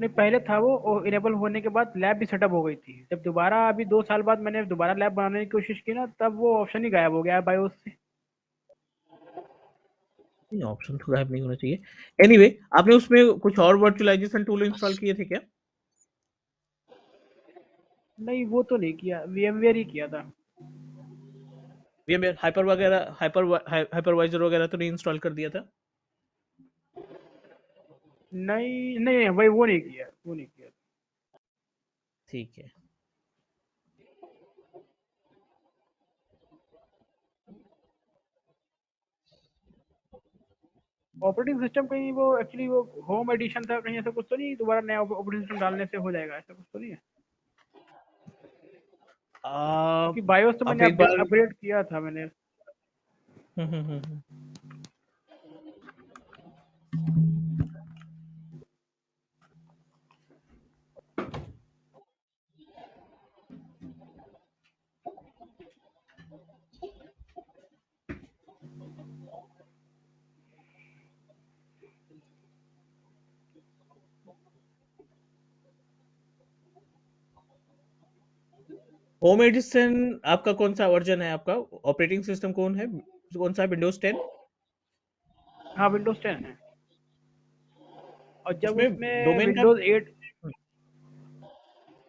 नहीं पहले था वो इनेबल होने के बाद लैब भी सेटअप हो गई थी। जब दोबारा अभी 2 साल बाद मैंने दोबारा लैब बनाने की कोशिश की ना, तब वो ऑप्शन ही गायब हो गया है बायोस से। नहीं, ऑप्शन तो गायब नहीं होना चाहिए। एनीवे, आपने उसमें कुछ और वर्चुअलाइजेशन टूल इंस्टॉल किए थे क्या? नहीं वो तो नहीं किया, VMware ही किया था। VMware हाइपर वगैरह, हाइपरवाइजर वगैरह तो नहीं इंस्टॉल कर दिया था? नहीं नहीं भाई, वो नहीं किया, वो नहीं किया। ठीक है। ऑपरेटिंग सिस्टम कहीं वो एक्चुअली वो होम एडिशन था, कहीं ऐसा कुछ तो नहीं दोबारा नया ऑपरेटिंग सिस्टम डालने से हो जाएगा, ऐसा कुछ तो नहीं है? क्योंकि बायोस तो आप मैंने एक बार अपग्रेड किया था मैंने। हम्म। होम एडिशन आपका कौन सा वर्जन है? आपका ऑपरेटिंग सिस्टम कौन सा है? विंडोज 10? हाँ विंडोज 10 है। और जब उसमें उसमें डोमेन का विंडोज 8,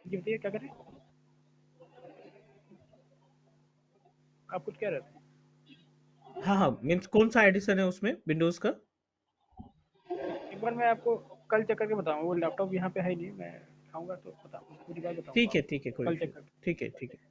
जी बताइए क्या करें, आप कुछ कह रहे थे? हाँ हाँ, मीन्स कौन सा एडिशन है उसमें विंडोज का? एक बार मैं आपको कल चेक करके बताऊंगा, वो लैपटॉप यहाँ पे है ही नहीं, मैं आऊँगा तो बताऊँगा, पूरी बात बताऊँगा आपको ठीक है, कोई कल इशू चेक नहीं। करके। ठीक है, ठीक है।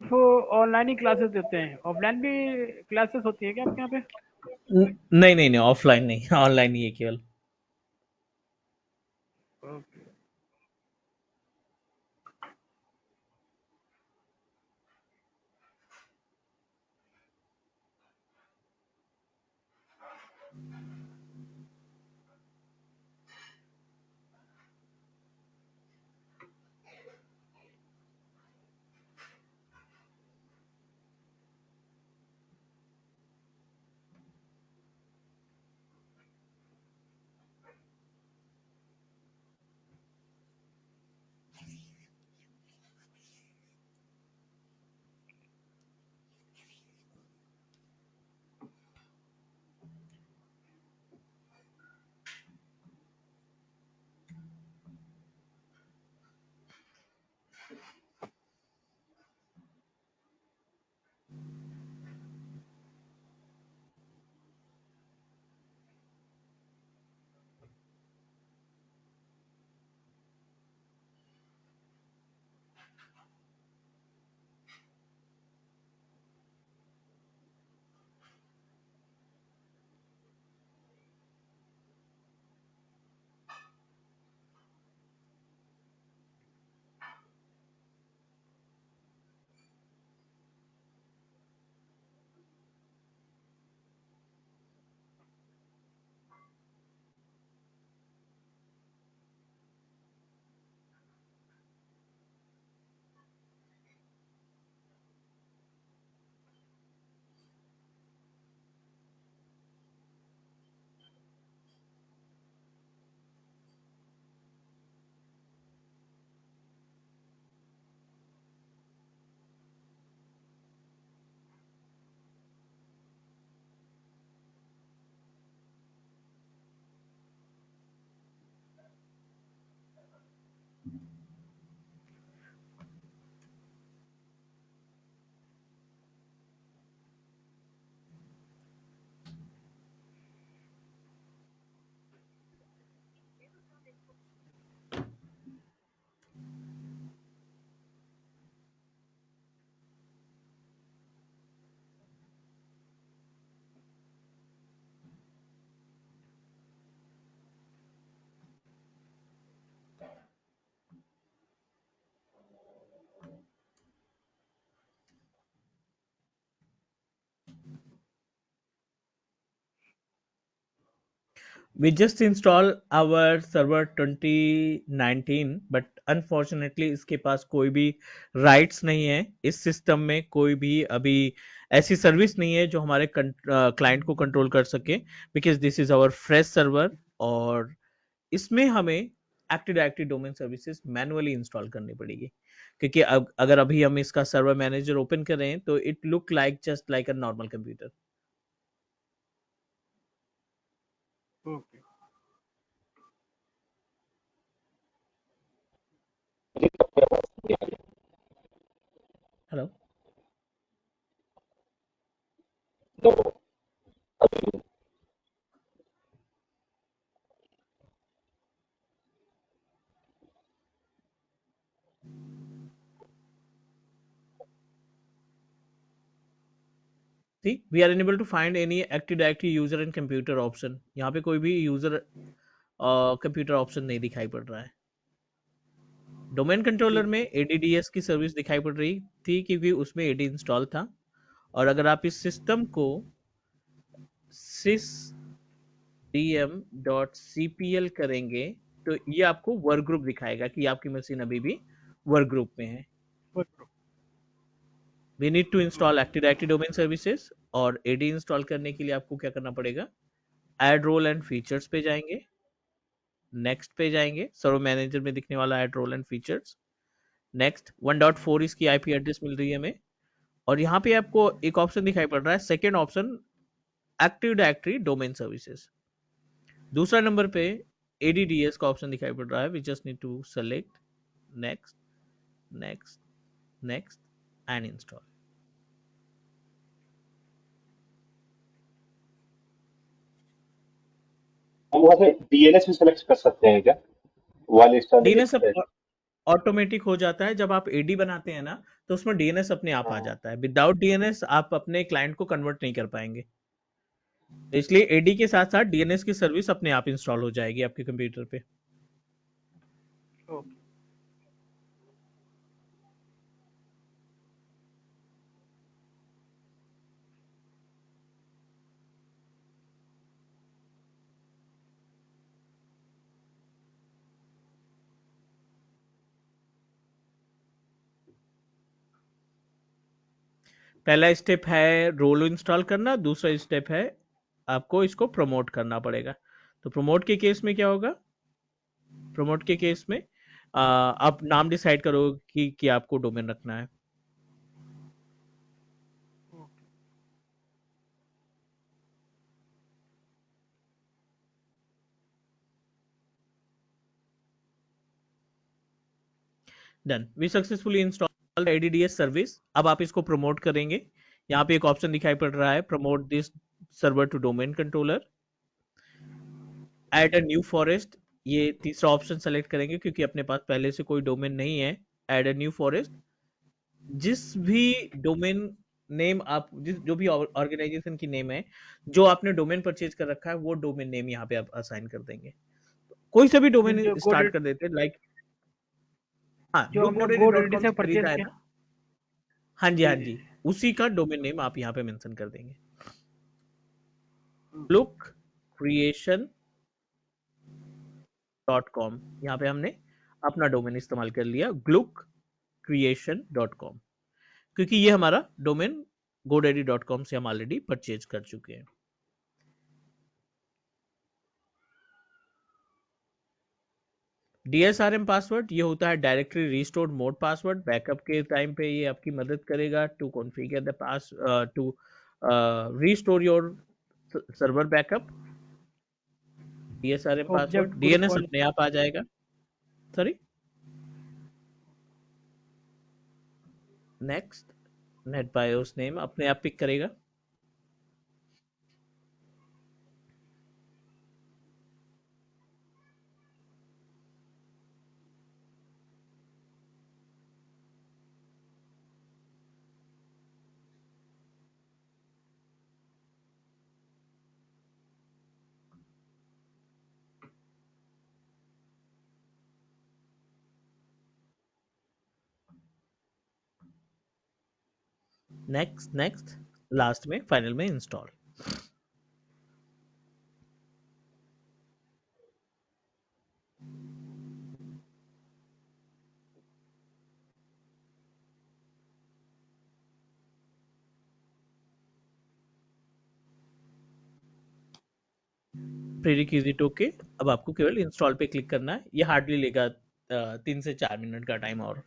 वो ऑनलाइन ही क्लासेस देते हैं, ऑफलाइन भी क्लासेस होती है क्या आपके यहाँ पे? नहीं नहीं नहीं, ऑफलाइन नहीं, ऑनलाइन ही है केवल। Okay. We just install our server 2019, but unfortunately इसके पास कोई भी राइट्स नहीं है इस सिस्टम में, कोई भी अभी ऐसी सर्विस नहीं है जो हमारे क्लाइंट को कंट्रोल कर सके, because this is our fresh server. और इसमें हमें active directory domain services manually install करनी पड़ेगी, क्योंकि अब अगर अभी हम इसका सर्वर मैनेजर ओपन कर रहे हैं तो it look like just like a normal computer. Okay. Hello. See, we are unable to find any Active Directory user and computer option। यहाँ पे कोई भी यूजर कंप्यूटर ऑप्शन नहीं दिखाई पड़ रहा है। डोमेन कंट्रोलर में ADDS की सर्विस दिखाई पड़ रही थी क्योंकि उसमें AD इंस्टॉल था। और अगर आप इस सिस्टम को sysdm.cpl करेंगे तो ये आपको वर्क ग्रुप दिखाएगा कि आपकी मशीन अभी भी वर्क ग्रुप में है। We need to install Active Directory domain services, और AD इंस्टॉल करने के लिए आपको क्या करना पड़ेगा, एड रोल एंड फीचर्स पे जाएंगे, नेक्स्ट पे जाएंगे, सर्वर मैनेजर में दिखने वाला add role and features, next 1.4 इसकी आईपी एड्रेस मिल रही है हमें। और यहाँ पे आपको एक ऑप्शन दिखाई पड़ रहा है, second option active directory domain services. दूसरा नंबर पे ADDS का ऑप्शन दिखाई पड़ रहा है। We just need to select next next next and install. हम वहाँ से DNS भी सेलेक्ट कर सकते हैं क्या? while installing DNS it? अब ऑटोमेटिक हो जाता है जब आप एडी बनाते हैं ना, तो उसमें डीएनएस अपने आप आ हाँ, जाता है। विदाउट डीएनएस आप अपने क्लाइंट को कन्वर्ट नहीं कर पाएंगे, तो इसलिए एडी के साथ साथ डीएनएस की सर्विस अपने आप इंस्टॉल हो जाएगी आपके कंप्यूटर पे। ओके। पहला स्टेप है रोल इंस्टॉल करना, दूसरा स्टेप है आपको इसको प्रमोट करना पड़ेगा। तो प्रमोट के केस में क्या होगा? प्रमोट के केस में आप नाम डिसाइड करो कि आपको डोमेन रखना है। Done, we successfully install ADDS service. अब आप इसको प्रमोट करेंगे। यहाँ पे एक ऑप्शन दिखाई पड़ रहा है, promote this server to domain controller, add a new forest. ये तीसरा ऑप्शन सेलेक्ट करेंगे क्योंकि अपने पास पहले से कोई डोमेन नहीं है। Add a new forest. जिस भी डोमेन नेम आप जो भी ऑर्गेनाइजेशन की नेम है जो आपने डोमेन परचेज कर रखा है, वो डोमेन नेम यहाँ पे आप असाइन कर देंगे। कोई सा भी मीन डोमेन जो स्टार्ट कर देते हैं, लाइक हाँ, जो जो हमने GoDaddy go dot ready com से से खरीदा परचेज है किया। ना, हाँ जी जी हाँ जी। जी, उसी का डोमेन नेम आप यहाँ पे मेंशन कर देंगे। ओके। लुक क्रिएशन .com, यहाँ पे हमने अपना डोमेन इस्तेमाल कर लिया, ग्लुक क्रिएशन .com, क्योंकि ये हमारा डोमेन godaddy.com से हम ऑलरेडी परचेज कर चुके हैं। DSRM पासवर्ड ये होता है directory restored mode password. Backup के टाइम पे ये आपकी मदद करेगा to configure the pass to restore your server backup. DSRM object password, group DNS one. अपने आप आ जाएगा। Sorry, next, net BIOS name अपने आप पिक करेगा। नेक्स्ट नेक्स्ट, लास्ट में फाइनल में इंस्टॉल। Prerequisite okay. अब आपको केवल इंस्टॉल पे क्लिक करना है। ये हार्डली लेगा 3 से 4 मिनट का टाइम और।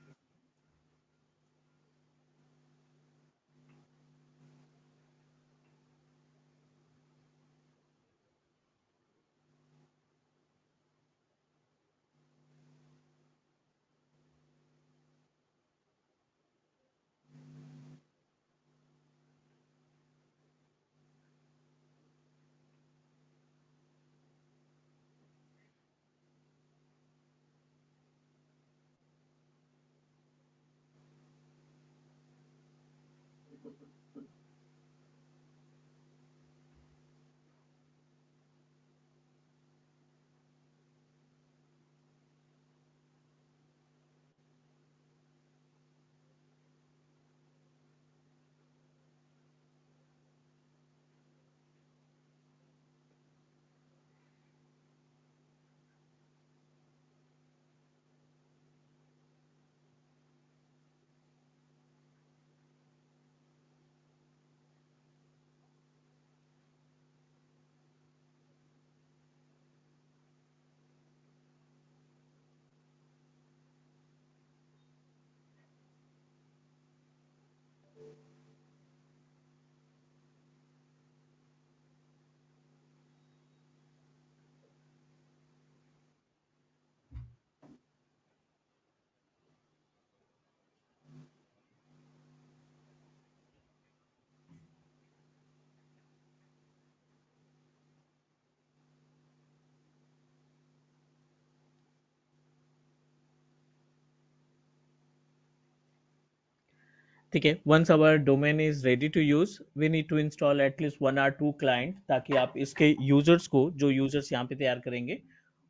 ठीक है, once our domain is ready to use we need to install at least 1 or 2 client, ताकि आप इसके यूजर्स को, जो यूजर्स यहाँ पे तैयार करेंगे,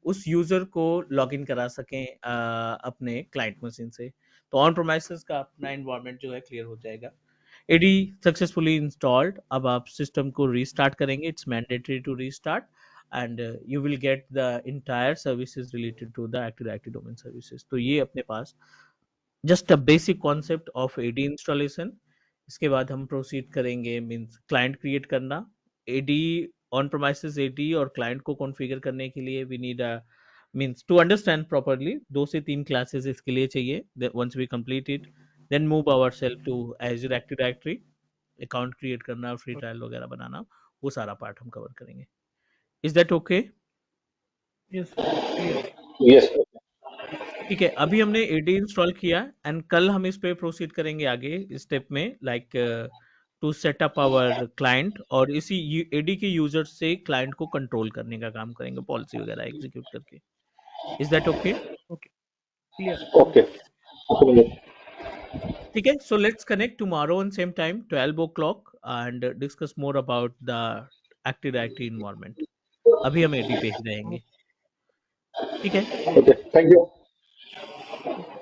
उस यूजर को लॉग इन करा सकें अपने क्लाइंट मशीन से। तो ऑन प्रोमाइसेस का अपना एनवायरनमेंट जो है क्लियर हो जाएगा। AD successfully installed. अब आप सिस्टम को रीस्टार्ट करेंगे, it's mandatory to restart, and you will get the entire services related to the active directory domain services. तो ये अपने पास just a basic concept of AD installation. इसके बाद हम प्रोसीड करेंगे मींस क्लाइंट क्रिएट करना। एडी ऑन प्रोमाइसेस एडी और क्लाइंट को कॉन्फ़िगर करने के लिए we need a means to understand properly 2 से 3 क्लासेस इसके लिए चाहिए। Once we complete it then move ourselves to Azure active directory, account create करना, फ्री ट्रायल वगैरह बनाना, वो सारा पार्ट हम कवर करेंगे। Is that okay? Yes clear. Yes. ठीक है, अभी हमने एडी इंस्टॉल किया एंड कल हम इस पे प्रोसीड करेंगे आगे स्टेप में, like to set up our client, और इसी एडी के यूजर से क्लाइंट को कंट्रोल करने का काम करेंगे, पॉलिसी वगैरह एग्जीक्यूट करके। Is that okay? Okay clear. Okay. ठीक है, so let's connect tomorrow on same time 12 o'clock and discuss more about the active directory environment. अभी हम एडी पे ही रहेंगे। ठीक है, okay, thank you.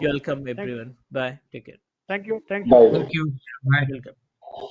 Welcome everyone, bye, take care, thank you bye. Thank you, bye. Welcome.